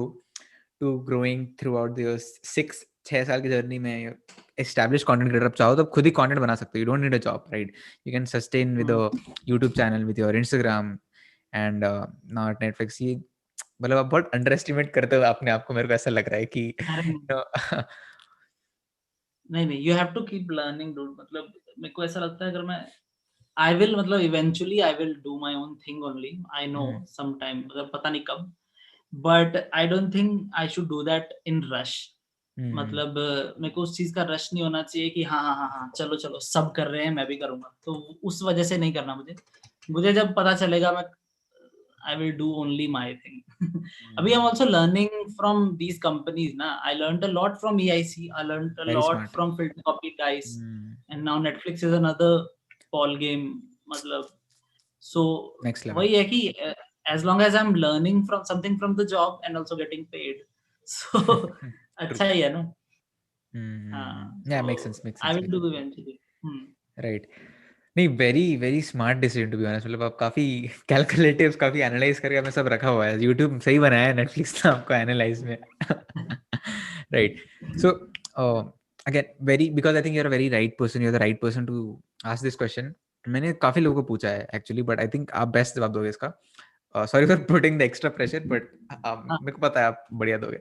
to growing throughout the years, 6 साल की जर्नी में established content creator. आप चाहो तो खुद ही content बना सकते हो. You don't need a job, right? You can sustain with a YouTube channel, with your Instagram and now at Netflix. ये मतलब आप बहुत अंडर एस्टिमेट करते हो अपने आप को, मेरे को ऐसा लग रहा है कि नहीं you have to keep learning dude. मतलब मेरे को ऐसा लगता है अगर मैं आई विल मतलब eventually I will do my own thing only. I know some time, मतलब पता नहीं कब, but I don't think I should do that in rush. मतलब मेरे को उस चीज का रश नहीं होना चाहिए कि हाँ चलो चलो सब कर रहे हैं मैं भी करूंगा, तो उस वजह से नहीं करना मुझे जब पता चलेगा मैं I will do only my thing. Abhi I'm also learning from these companies na. I learned a lot from EIC. I learned a Very lot smart. from Filter Copy guys. And now Netflix is another ball game. मतलब so Next level. वही है कि as long as I'm learning from something from the job and also getting paid, so अच्छा ही है ना. Yeah, makes sense. I will do eventually. Right. नहीं, very smart decision to be honest. मतलब आप काफी कैलकुलेटिव्स, काफी एनालाइज करके आपने सब रखा हुआ है. यूट्यूब सही बनाया है, नेटफ्लिक्स ने आपको एनालाइज में. Right. So again very, because I think you are a very right person, you are the right person to ask this question. मैंने काफी लोगों को पूछा है एक्चुअली, बट आई थिंक आप बेस्ट जवाब दोगे इसका. Sorry for putting the extra pressure, but मेरे को पता है आप बढ़िया दोगे.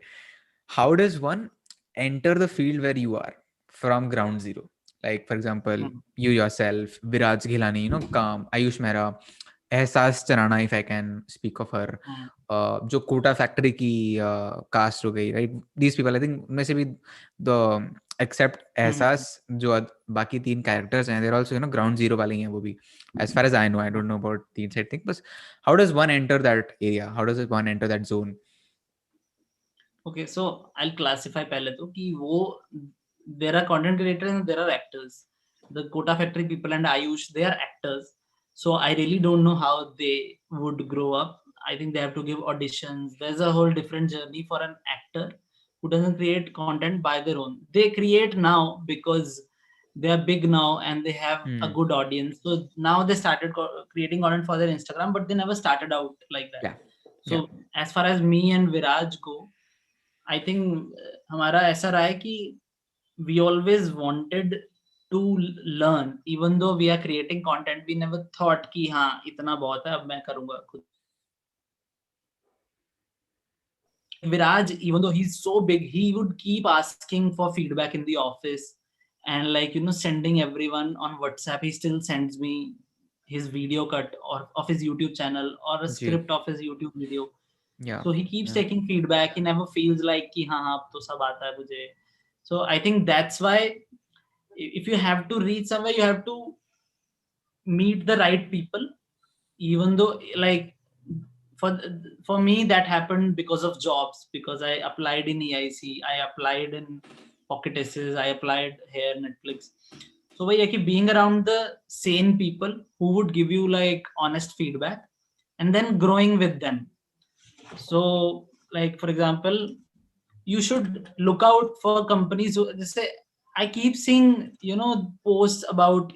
How does one enter the field where you are from ground zero? Like for example, you yourself, Viraj Ghilani, Calm, Ayush Mehra, Ehsaas Charana, if I can speak of her, जो Kota factory की cast हो गई, right? These people, I think उनमें से भी the except एहसास, जो बाकी 3 कैरेक्टर्स हैं, they're also ground zero वाले ही हैं वो भी. As far as I know, I don't know about the inside thing, but how does one enter that area? How does one enter that zone? Okay, so I'll classify पहले तो कि वो there are content creators and there are actors. The Kota Factory people and Ayush, they are actors. So I really don't know how they would grow up. I think they have to give auditions. There's a whole different journey for an actor who doesn't create content by their own. They create now because they are big now and they have a good audience. So now they started creating content for their Instagram, but they never started out like that. Yeah. So as far as me and Viraj go, I think हमारा ऐसा रहा है कि we always wanted to learn, even though we are creating content, we never thought कि हाँ इतना बहुत है अब मैं करूँगा खुद. Viraj, even though he's so big, he would keep asking for feedback in the office and like sending everyone on WhatsApp. He still sends me his video cut or of his YouTube channel or a script of his YouTube video. Yeah. So he keeps taking feedback. He never feels like कि हाँ अब तो सब आता है मुझे. So I think that's why if you have to reach somewhere, you have to meet the right people. Even though like for me that happened because of jobs, because I applied in EIC, I applied in Pocket Aces, I applied here Netflix. So why being around the sane people who would give you like honest feedback and then growing with them. So like for example, you should look out for companies who जैसे I keep seeing posts about,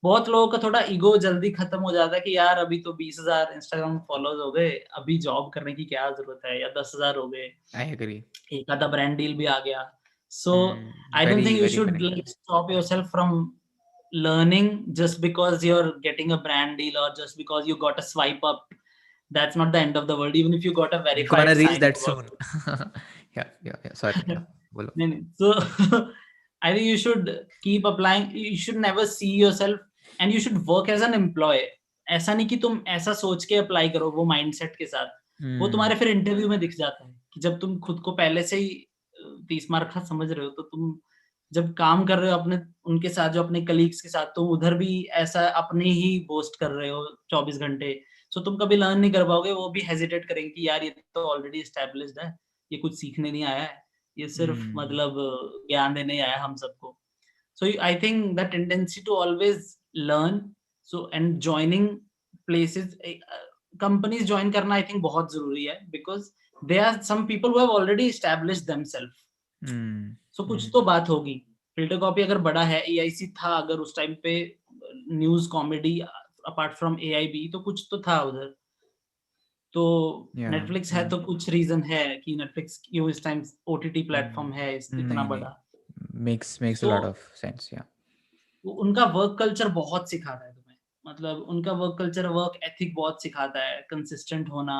बहुत लोगों का थोड़ा ego जल्दी खत्म हो जाता है कि यार अभी तो 20,000 इंस्टाग्राम फॉलोअर्स हो गए, अभी जॉब करने की क्या जरूरत है, या 10,000 हो गए, I agree, एक आधा ब्रांड डील भी आ गया. So I don't think you should like stop yourself from learning just because you're getting a brand deal or just because you got a swipe up. That's not the end of the world, even if you got a verified gonna reach sign that soon. yeah sorry. So I think you should keep applying. You should never see yourself and you should work as an employee. ऐसा नहीं कि तुम ऐसा सोच के apply करो वो mindset के साथ. वो तुम्हारे फिर इंटरव्यू में दिख जाता है कि जब तुम खुद को पहले से ही 30 मार्क का समझ रहे हो, तो तुम जब काम कर रहे हो अपने उनके साथ, जो अपने कलीग्स के साथ, तुम उधर भी ऐसा अपने ही बोस्ट कर रहे हो 24 घंटे, सो तुम कभी लर्न नहीं कर पाओगे। वो भी हेजिटेट करेंगे कि यार ये तो ऑलरेडी एस्टेब्लिश्ड है, ये कुछ सीखने नहीं आया है, ये सिर्फ मतलब ज्ञान देने ही आया हम सबको। So I think the tendency to always learn, so and joining places, companies join करना I think बहुत जरूरी है, because there are some people who have already established themselves. So कुछ तो बात होगी। फिल्टर कॉपी अगर बड़ा है, AIC था अगर उस टाइम पे, news comedy apart from AIB, तो कुछ तो था उधर। तो नेटफ्लिक्स है तो कुछ रीजन है कि नेटफ्लिक्स क्यों इस टाइम OTT प्लेटफॉर्म है इतना बड़ा। makes a lot of sense, yeah. उनका वर्क कल्चर बहुत सिखाता है तुम्हें, मतलब उनका वर्क कल्चर, वर्क एथिक बहुत सिखाता है, कंसिस्टेंट होना,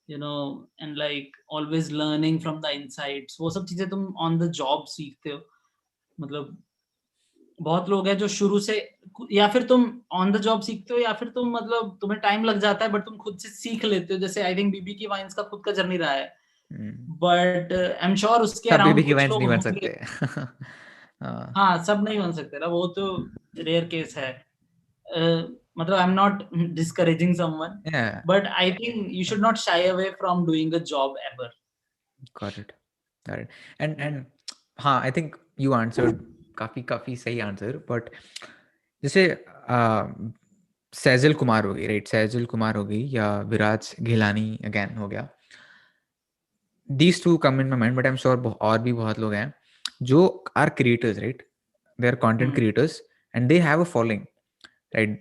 you know, and like always learning from the insights. वो सब चीजें तुम ऑन द जॉब सीखते हो। मतलब बहुत लोग हैं जो शुरू से, या फिर तुम ऑन द जॉब सीखते हो, या फिर तुम मतलब तुम्हें टाइम लग जाता है बट तुम खुद से सीख लेते हो। जैसे आई थिंक BB की वाइन्स का खुद का जर्नी रहा है, बट आई एम श्योर उसके सब अराउंड BB की कुछ वाइन्स लोग नहीं बन होंगे। सकते। हाँ, सब नहीं बन सकते ना, वो तो रेयर केस है। मतलब आई am not discouraging someone, Yeah, but I think you should not shy away from doing a job ever. got it. And हाँ, I think you answered काफी सही आंसर, बट जैसे सैजल कुमार हो गई, राइट, सैजल कुमार हो गई, या विराज घिलानी अगेन हो गया। These two come in my mind, but I'm sure और भी बहुत लोग हैं जो are creators, right? They are content creators and they have a following, right?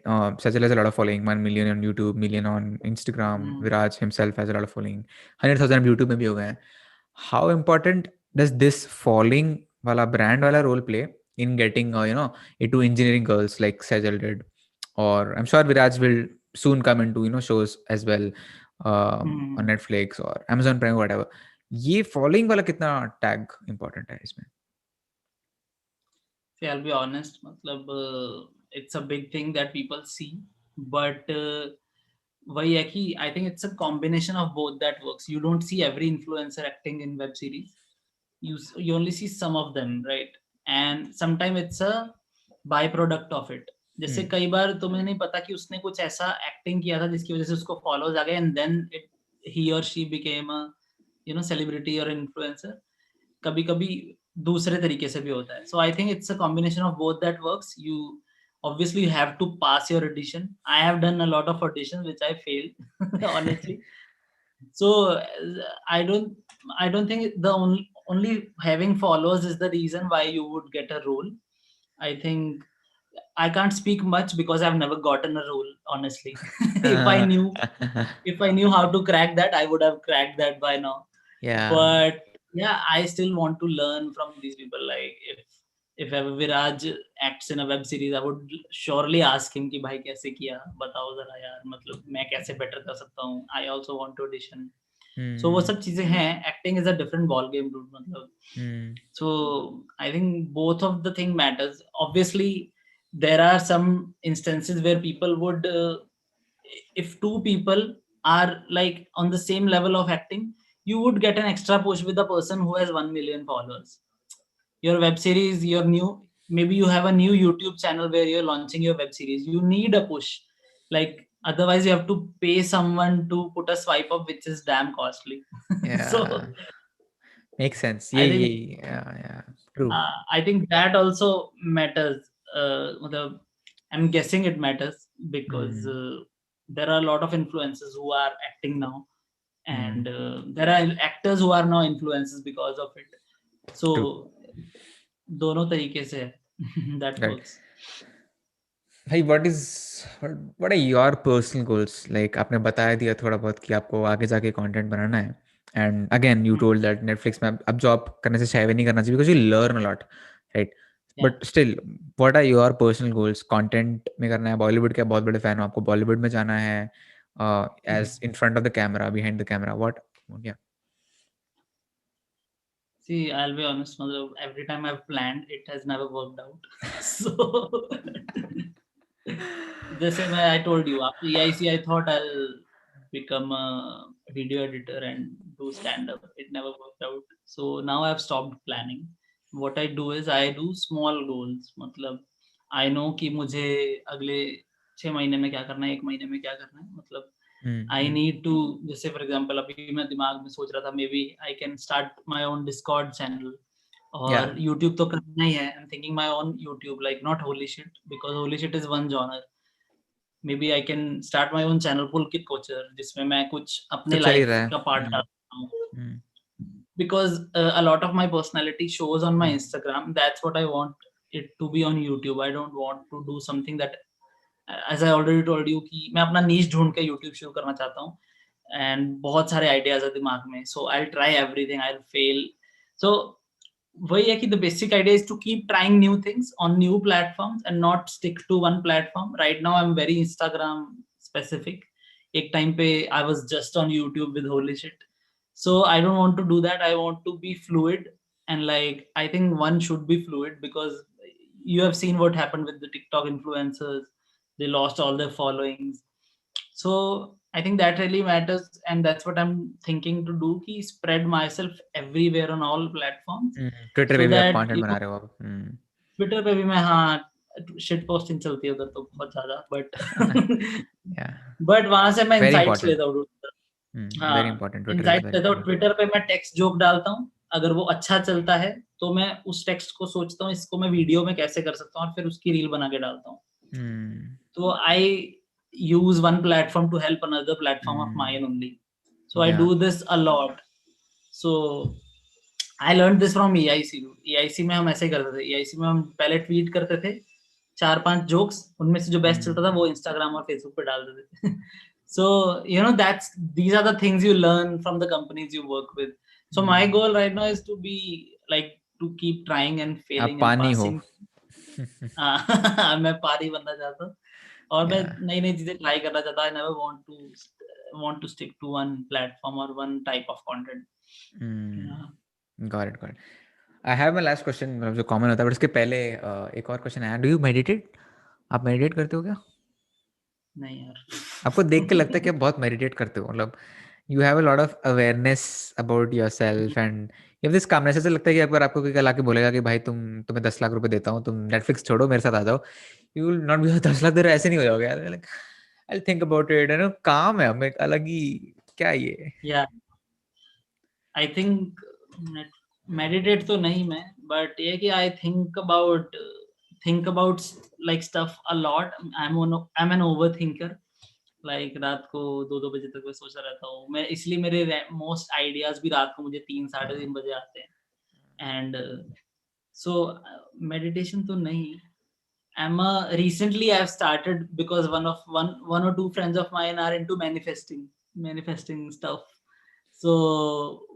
Sajal has a lot of following, 1 million on YouTube, million on Instagram. Viraj himself has a lot of following, 100,000 on YouTube में भी हो गए हैं. How important does this following वाला brand वाला role play in getting into engineering girls like Sajal did, or I'm sure Viraj will soon come into shows as well, on Netflix or Amazon Prime, whatever. ये following वाला कितना tag important है इसमें? See, I'll be honest, मतलब it's a big thing that people see, but वही है कि I think it's a combination of both that works. You don't see every influencer acting in web series. You only see some of them, right? And sometimes it's a byproduct of it. जैसे कई बार तुम्हें नहीं पता कि उसने कुछ ऐसा acting किया था जिसकी वजह से उसको फॉलोज आ गए, and then he or she became a celebrity or influencer. कभी कभी दूसरे तरीके से भी होता है. So I think it's a combination of both that works. You obviously you have to pass your audition. I have done a lot of auditions which I failed honestly. So I don't think the only having followers is the reason why you would get a role. I think I can't speak much because I've never gotten a role, honestly. If I knew how to crack that, I would have cracked that by now. Yeah. But yeah, I still want to learn from these people. Like if ever Viraj acts in a web series, I would surely ask him कि भाई कैसे किया, बताओ जरा यार, मतलब मैं कैसे better कर सकता हूँ. I also want to audition. So वो सब चीजें हैं. Acting is a different ball game, dude. मतलब. So I think both of the thing matters. Obviously, there are some instances where people would, if two people are like on the same level of acting, you would get an extra push with the person who has 1 million followers. Your web series, your new, maybe you have a new YouTube channel where you're launching your web series, you need a push. Like otherwise you have to pay someone to put a swipe up, which is damn costly. Yeah. So makes sense. Yeah, true. I think that also matters. I'm guessing it matters because there are a lot of influencers who are acting now, and there are actors who are now influencers because of it. So दोनों तरीके से that works. Hey, what are your personal goals? Like आपने बताया दिया थोड़ा बहुत कि आपको आगे जाके कंटेंट बनाना है, and again you told that Netflix में अब जॉब करने से शायद नहीं करना चाहिए because you learn a lot, right? But still, what are your personal goals? Content में करना है, बॉलीवुड के बहुत बड़े फैन हो, आपको बॉलीवुड में जाना है, as in front of the camera, behind the camera, what? Yeah. See, I'll be honest, every time I've planned, it has never worked out. So जैसे I told you, after EIC, I thought I'll become a video editor and do stand-up. It never worked out. So now I've stopped planning. What I do is I do small goals. मतलब I know कि मुझे अगले 6 महीने में क्या करना है, 1 महीने में क्या करना है, मतलब I need to, जैसे फॉर एग्जांपल अभी मैं दिमाग में सोच रहा था maybe I can start my own Discord channel, और YouTube तो करना ही है. I am thinking my own YouTube, like not holy shit, because holy shit is one genre. Maybe I can start my own channel Pulkit Kochar, जिसमें मैं कुछ तो अपने चल ही लाइफ रहा है. का पार्ट डालता हूँ. Because a lot of my personality shows on my Instagram. That's what I want it to be on YouTube. I don't want to do something that, as I already told you, कि मैं अपना niche ढूंढ के YouTube शुरू करना चाहता हूँ, and बहुत सारे ideas है दिमाग में, so I'll try everything, I'll fail. So वही है कि the basic idea is to keep trying new things on new platforms and not stick to one platform. Right now I'm very Instagram specific. एक time पे I was just on YouTube with holy shit. So I don't want to do that. I want to be fluid, and like I think one should be fluid, because you have seen what happened with the TikTok influencers. They lost all their followings. So I think that really matters, and that's what I'm thinking to do, ki spread myself everywhere on all platforms. Twitter So पे भी आप that content बना रहे हो अब. Twitter पे भी मैं, हाँ, शिट पोस्टिंग चलती है उधर तो बहुत ज्यादा, बट वहां से मैं वेरी इनसाइट्स इंपॉर्टेंट. लेता हूँ. वेरी हाँ, important. Twitter is insights very लेता हूँ. इंपॉर्टेंट. ट्विटर पे मैं टेक्स्ट जोक डालता हूँ. अगर वो अच्छा चलता है तो मैं उस टेक्स्ट को सोचता हूँ इसको मैं वीडियो में कैसे कर सकता हूँ, और फिर उसकी रील बना के डालता हूँ. तो आई use one platform to help another platform of mine only. So I do this a lot. So I learned this from EIC. EIC में हम ऐसे ही करते थे. EIC में हम पहले ट्वीट करते थे 4-5 जोक्स, उनमें से जो बेस्ट चलता था वो इंस्टाग्राम और फेसबुक पे डाल देते थे. So you know, these are the things you learn from the companies you work with. So my goal right now is to be like to keep trying and failing and passing. मैं पारी बनना चाहता हूँ, और मैं नई नई चीजें ट्राई करना चाहता हूँ. I never want to stick to one platform or one type of content. Got it, got it. I have my last question, मतलब जो कॉमन होता है, बट उसके पहले एक और क्वेश्चन है. Do you meditate? आप मेडिटेट करते हो क्या? नहीं यार. आपको देख के लगता है कि आप बहुत मेडिटेट करते हो, मतलब you have a lot of awareness about yourself and you have this calmness. ऐसा लगता है कि अगर आपको कोई कल आके बोलेगा कि भाई तुम्हें 10 लाख रुपए देता हूँ, तुम नेटफ्लिक्स छोड़ो मेरे साथ आ जाओ, you will not be 10 lakh दे रहे, ऐसे नहीं हो जाओगे यार. Like I will think about it, you know, काम है हमें एक अलग ही. क्या ये? या आई थिंक मेडिटेट तो नहीं मैं, बट ये कि I think about like stuff a lot. I am an overthinker. Like रात को 2-2 बजे तक मैं सोचा रहता हूँ मैं, इसलिए मेरे मोस्ट आइडियाज भी रात को मुझे 3-3:30 बजे आते हैं. एंड सो मेडिटेशन तो नहीं. recently I've started because one or two friends of mine are into manifesting stuff. So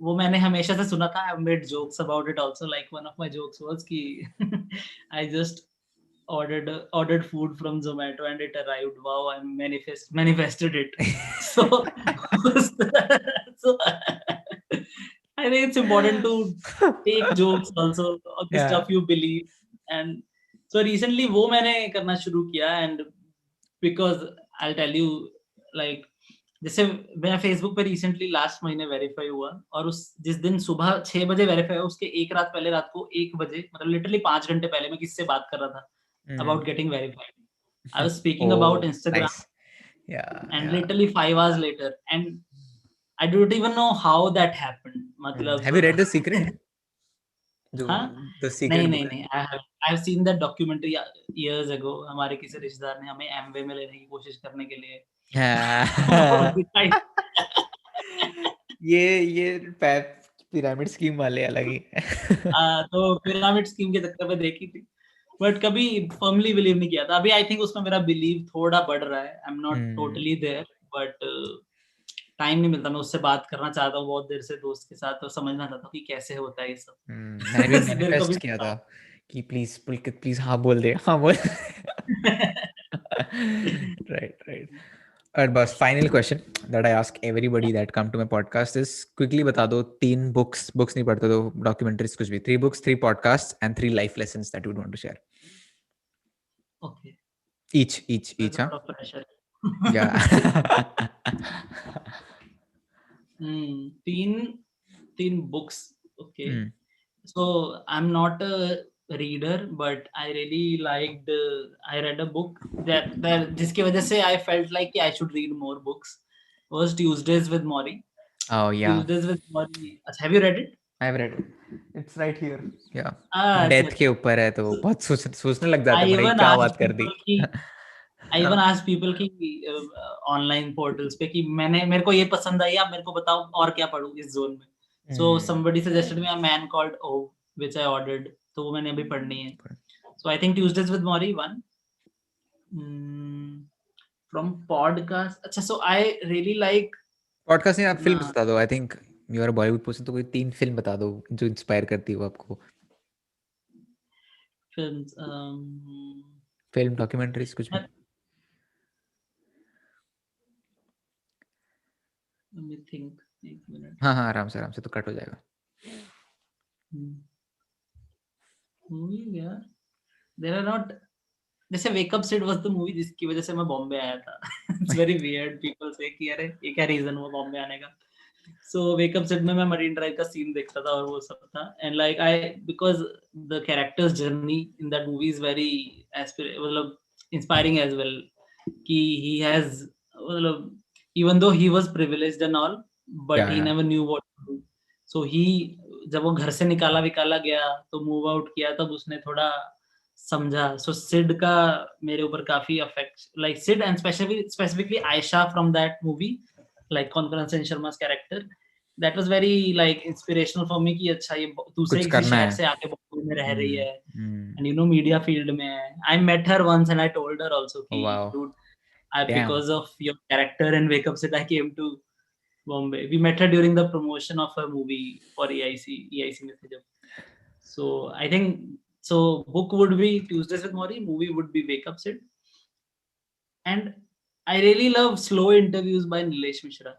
वो मैंने हमेशा से सुना था. I've made jokes about it also. Like one of my jokes was कि I just ordered food from Zomato and it arrived. Wow, I manifested it. So so I think it's important to take jokes also of the stuff you believe. And so recently वो मैंने करना शुरू किया. And because I'll tell you, like जैसे मैं Facebook पे recently last महीने verify हुआ, और उस जिस दिन सुबह 6 बजे वेरीफाई हुआ, उसके एक रात पहले रात को 1 बजे, मतलब लिटरली 5 घंटे पहले मैं किससे बात कर रहा था about getting verified. I was speaking about Instagram, and literally 5 hours later, and I don't even know how that happened. मतलब Have you read The Secret? हाँ, The Secret book. नहीं. I have seen that documentary years ago. हमारे किसी रिश्तेदार ने हमें Amway में लेने की कोशिश करने के लिए ये पिरामिड स्कीम वाले अलग ही. तो पिरामिड स्कीम के चक्कर में देखी थी, बट कभी फर्मली बिलीव नहीं किया था. अभी आई थिंक उसमें मेरा बिलीव थोड़ा बढ़ रहा है. I am not totally there, but time नहीं मिलता. मैं उससे बात करना चाहता हूँ बहुत देर से, दोस्त के साथ, तो समझना चाहता हूँ कि कैसे होता है ये सब. मैंने भी मैनिफेस्ट किया था कि प्लीज पुलकित प्लीज हाँ बोल दे, हाँ बोल. राइट. और बस final question that I ask everybody that come to my podcast is, quickly बता दो 3 बुक्स नहीं पढ़ते तो डॉक्यूमेंट्रीज, कुछ भी, 3 books, 3 podcasts and 3 life lessons that you would want to share. Okay, each huh? Yeah. तीन books. Okay. So I'm not a reader, but I really liked. I read a book that जिसकी वजह से I felt like I should read more books. Was Tuesdays with Morrie. Oh yeah, Tuesdays with Morrie. Have you read it? I've read it. It's right here. Yeah. अच्छा death के अच्छा. ऊपर है तो बहुत सोचने लग जाता I है भाई even क्या asked बात कर दी. people कि I even asked people कि ऑनलाइन पोर्टल्स पे कि मेरे को ये पसंद आई, आप मेरे को बताओ और क्या पढूं इस जोन में. So somebody suggested me A Man Called Ove, which I ordered. तो वो मैंने अभी पढ़नी है. So I think Tuesdays with Morrie one. From podcast. अच्छा, so I really like podcast नहीं, आप फिल्म अपना बता दो. I think you are Bollywood person, तो कोई 3 फिल्म बता दो जो इंस्पायर करती हो आपको. films. फिल्म, डॉक्यूमेंट्रीज, कुछ भी. Let me think. एक मिनट. हाँ हाँ, आराम से तो कट हो जाएगा. मूवी यार, there are not. जैसे wake up Sid was the movie जिसकी वजह से मैं बॉम्बे आया था. इट्स वेरी वियर्ड, पीपल से कि अरे ये क्या रीजन हुआ बॉम्बे आने का. सो वेकअप सिड में मैं मरीन ड्राइव का सीन देखता था और वो सब था. And like I because the character's journey in that movie is very मतलब इंस्पायरिंग एज वेल. कि ही हैज मतलब even though he was privileged and all, but he yeah never knew what to do. So he जब वो घर से निकाला विकाला गया तो मूव आउट किया, तब उसने थोड़ा समझा. सो सिड का मेरे ऊपर काफी affect, like Sid and specifically Ayesha from that movie, like Konkona Sen Sharma's character, that was very like inspirational for me कि अच्छा ये दूसरे कुछ किसी करना शहर है. से आके बॉम्बे में रह रही है and you know media field में है. I met her once and I told her also कि wow, dude, dam. because of your character and Wake Up Sid I came to Bombay. We met her during the promotion of her movie for EIC में थे जब. So I think so book would be Tuesdays with Morrie, movie would be Wake Up Sid. And I really love slow interviews by Nilesh Mishra.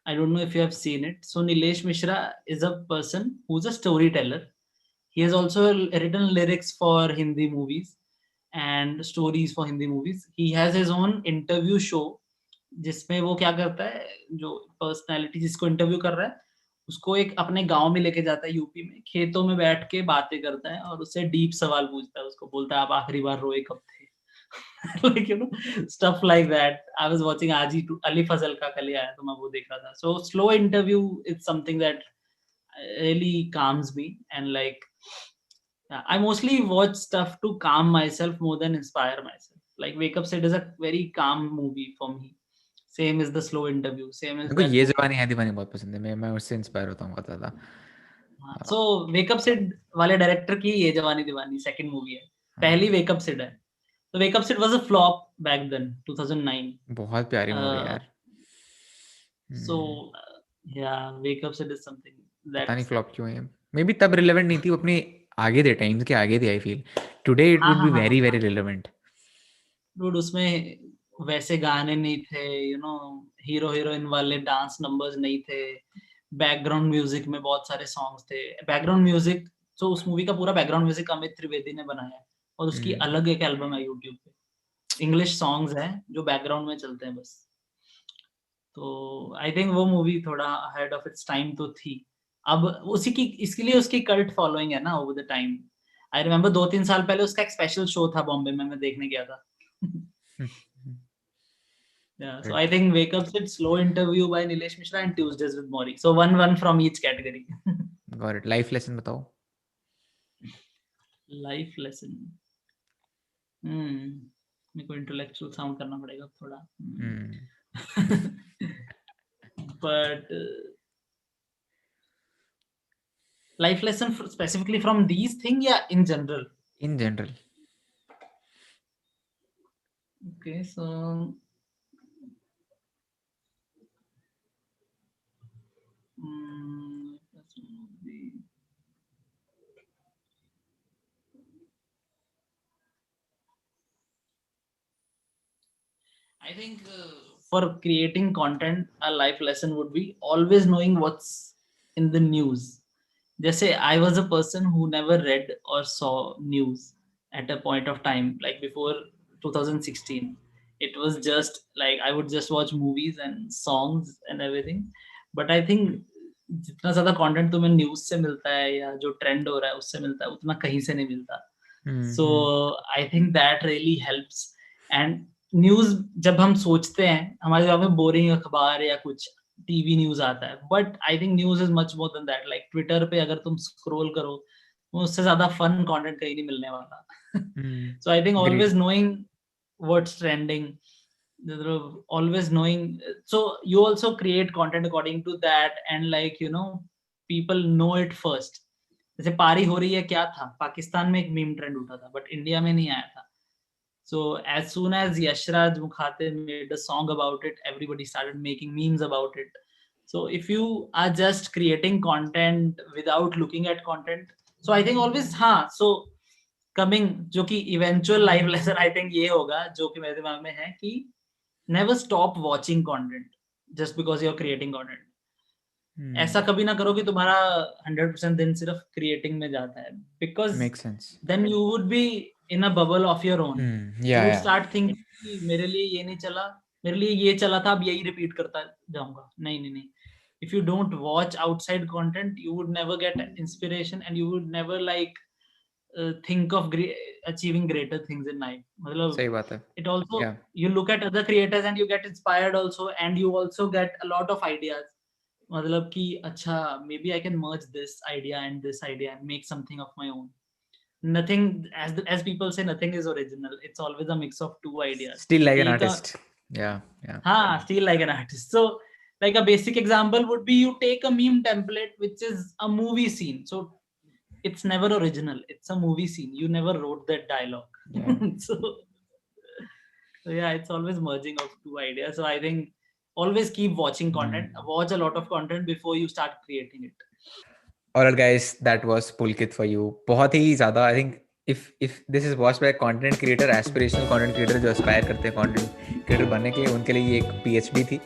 I don't know if you have seen it. So Nilesh Mishra is a person who's a storyteller. He has also written lyrics for Hindi movies and stories for Hindi movies. He has his own interview show जिसमें वो क्या करता है, जो personality जिसको interview कर रहा है उसको एक अपने गांव में लेके जाता है, यूपी में खेतों में बैठ के बातें करता है और उससे डीप सवाल पूछता है. उसको बोलता है आप आखिरी बार रोए कब थे. like you know stuff like that. I was watching Aji to Ali Fazal का कल ही आया तो मैं वो देख रहा था. So slow interview is something that really calms me. And like I mostly watch stuff to calm myself more than inspire myself. Like Wake Up Sid is a very calm movie for me. Same is the slow interview. Same is मेरे को that ये movie. जवानी है दीवानी बहुत पसंद है. मैं उससे इंस्पायर होता हूँ बहुत ज्यादा. So Wake Up Sid वाले डायरेक्टर की ये जवानी दीवानी सेकंड मूवी है. पहली Wake Up Sid है. So Wake Up Sid was a flop back then, 2009. बहुत प्यारी मूवी यार. So yeah, Wake Up Sid is something पता नहीं that's फ्लॉप क्यों है. मे बी तब रिलेवेंट नहीं थी, वो अपने आगे थे, टाइम्स के आगे थे. आई फील टुडे इट हाँ वुड हाँ बी हाँ वेरी हाँ. Very relevant. Dude, उसमें वैसे गाने नहीं थे, हीरो हीरोइन वाले डांस नंबर्स नहीं थे. बैकग्राउंड म्यूजिक में बहुत सारे सॉन्ग्स थे. बैकग्राउंड म्यूजिक, तो उस मूवी का पूरा बैकग्राउंड म्यूजिक अमित त्रिवेदी ने बनाया है और उसकी अलग एक एल्बम है यूट्यूब पे. इंग्लिश सॉन्ग्स हैं जो बैकग्राउंड में चलते हैं बस. तो आई थिंक वो मूवी थोड़ा अहेड ऑफ इट्स टाइम तो थी. अब उसी की इसके लिए उसकी कल्ट फॉलोइंग है ना over the time. I remember 2-3 साल पहले उसका एक स्पेशल शो था बॉम्बे में, मैं देखने गया था. Yeah, so I think Wake Up Sid, Slow Interview by Nilesh Mishra and Tuesdays with Morrie. So one from each category. Got it. Life lesson बताओ. Life lesson. मेरे को इंटेलेक्चुअल साउंड करना पड़ेगा थोड़ा. But life lesson specifically from these things, yeah, in general. In general. Okay, so I think for creating content, a life lesson would be always knowing what's in the news. Just say I was a person who never read or saw news at a point of time, like before 2016. It was just like I would just watch movies and songs and everything. But I think जितना ज्यादा content तुम्हें news से मिलता है या जो trend हो रहा है उससे मिलता है, उतना कहीं से नहीं मिलता. So I think that really helps. And news जब हम सोचते हैं, हमारे दिमाग में बोरिंग अखबार या कुछ टीवी न्यूज आता है, but I think news is much more than that. Like Twitter पे अगर तुम स्क्रॉल करो, उससे ज्यादा फन कंटेंट कहीं नहीं मिलने वाला. So I think always knowing what's trending, always knowing, so you also create content according to that, and like you know, people know it first. जैसे पारी हो रही है, क्या था, पाकिस्तान में एक मीम ट्रेंड उठा था बट इंडिया में नहीं आया था. So as soon as Yashraj Mukhatir made a song about it, everybody started making memes about it. So if you are just creating content without looking at content, so I think always so coming, जो कि eventual life lesson I think ये होगा जो कि मेरे दिमाग में है कि never stop watching content just because you're creating content. ऐसा कभी ना करो कि तुम्हारा 100% दिन सिर्फ creating में जाता है, because makes sense. then you would be in a bubble of your own. Yeah, you would start thinking कि मेरे लिए ये नहीं चला, मेरे लिए ये चला था, अब यही रिपीट करता जाऊंगा. नहीं. If you don't watch outside content, you would never get inspiration and you would never like think of achieving greater things in life. मतलब सही बात है. It also, you look at other creators and you get inspired also, and you also get a lot of ideas. मतलब कि अच्छा, maybe I can merge this idea and this idea and make something of my own. Nothing, as people say, nothing is original. It's always a mix of two ideas. Still like an artist. Yeah. Still like an artist. So like a basic example would be, you take a meme template which is a movie scene. So it's never original. It's a movie scene. You never wrote that dialogue. So yeah, it's always merging of two ideas. So I think always keep watching content. Watch a lot of content before you start creating it. Alright guys, that was Pulkit for you. बहुत ही ज़्यादा, I think if this is watched by a content creator, aspirational content creator जो aspire करते हैं content creator बनने के लिए, उनके लिए ये एक PhD थी.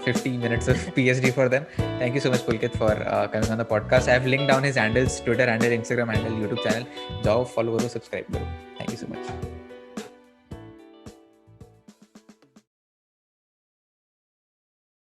50 minutes of PhD for them. Thank you so much Pulkit for coming on the podcast. I have linked down his handles, Twitter handle, Instagram handle, YouTube channel. जाओ follow करो, subscribe करो. Thank you so much.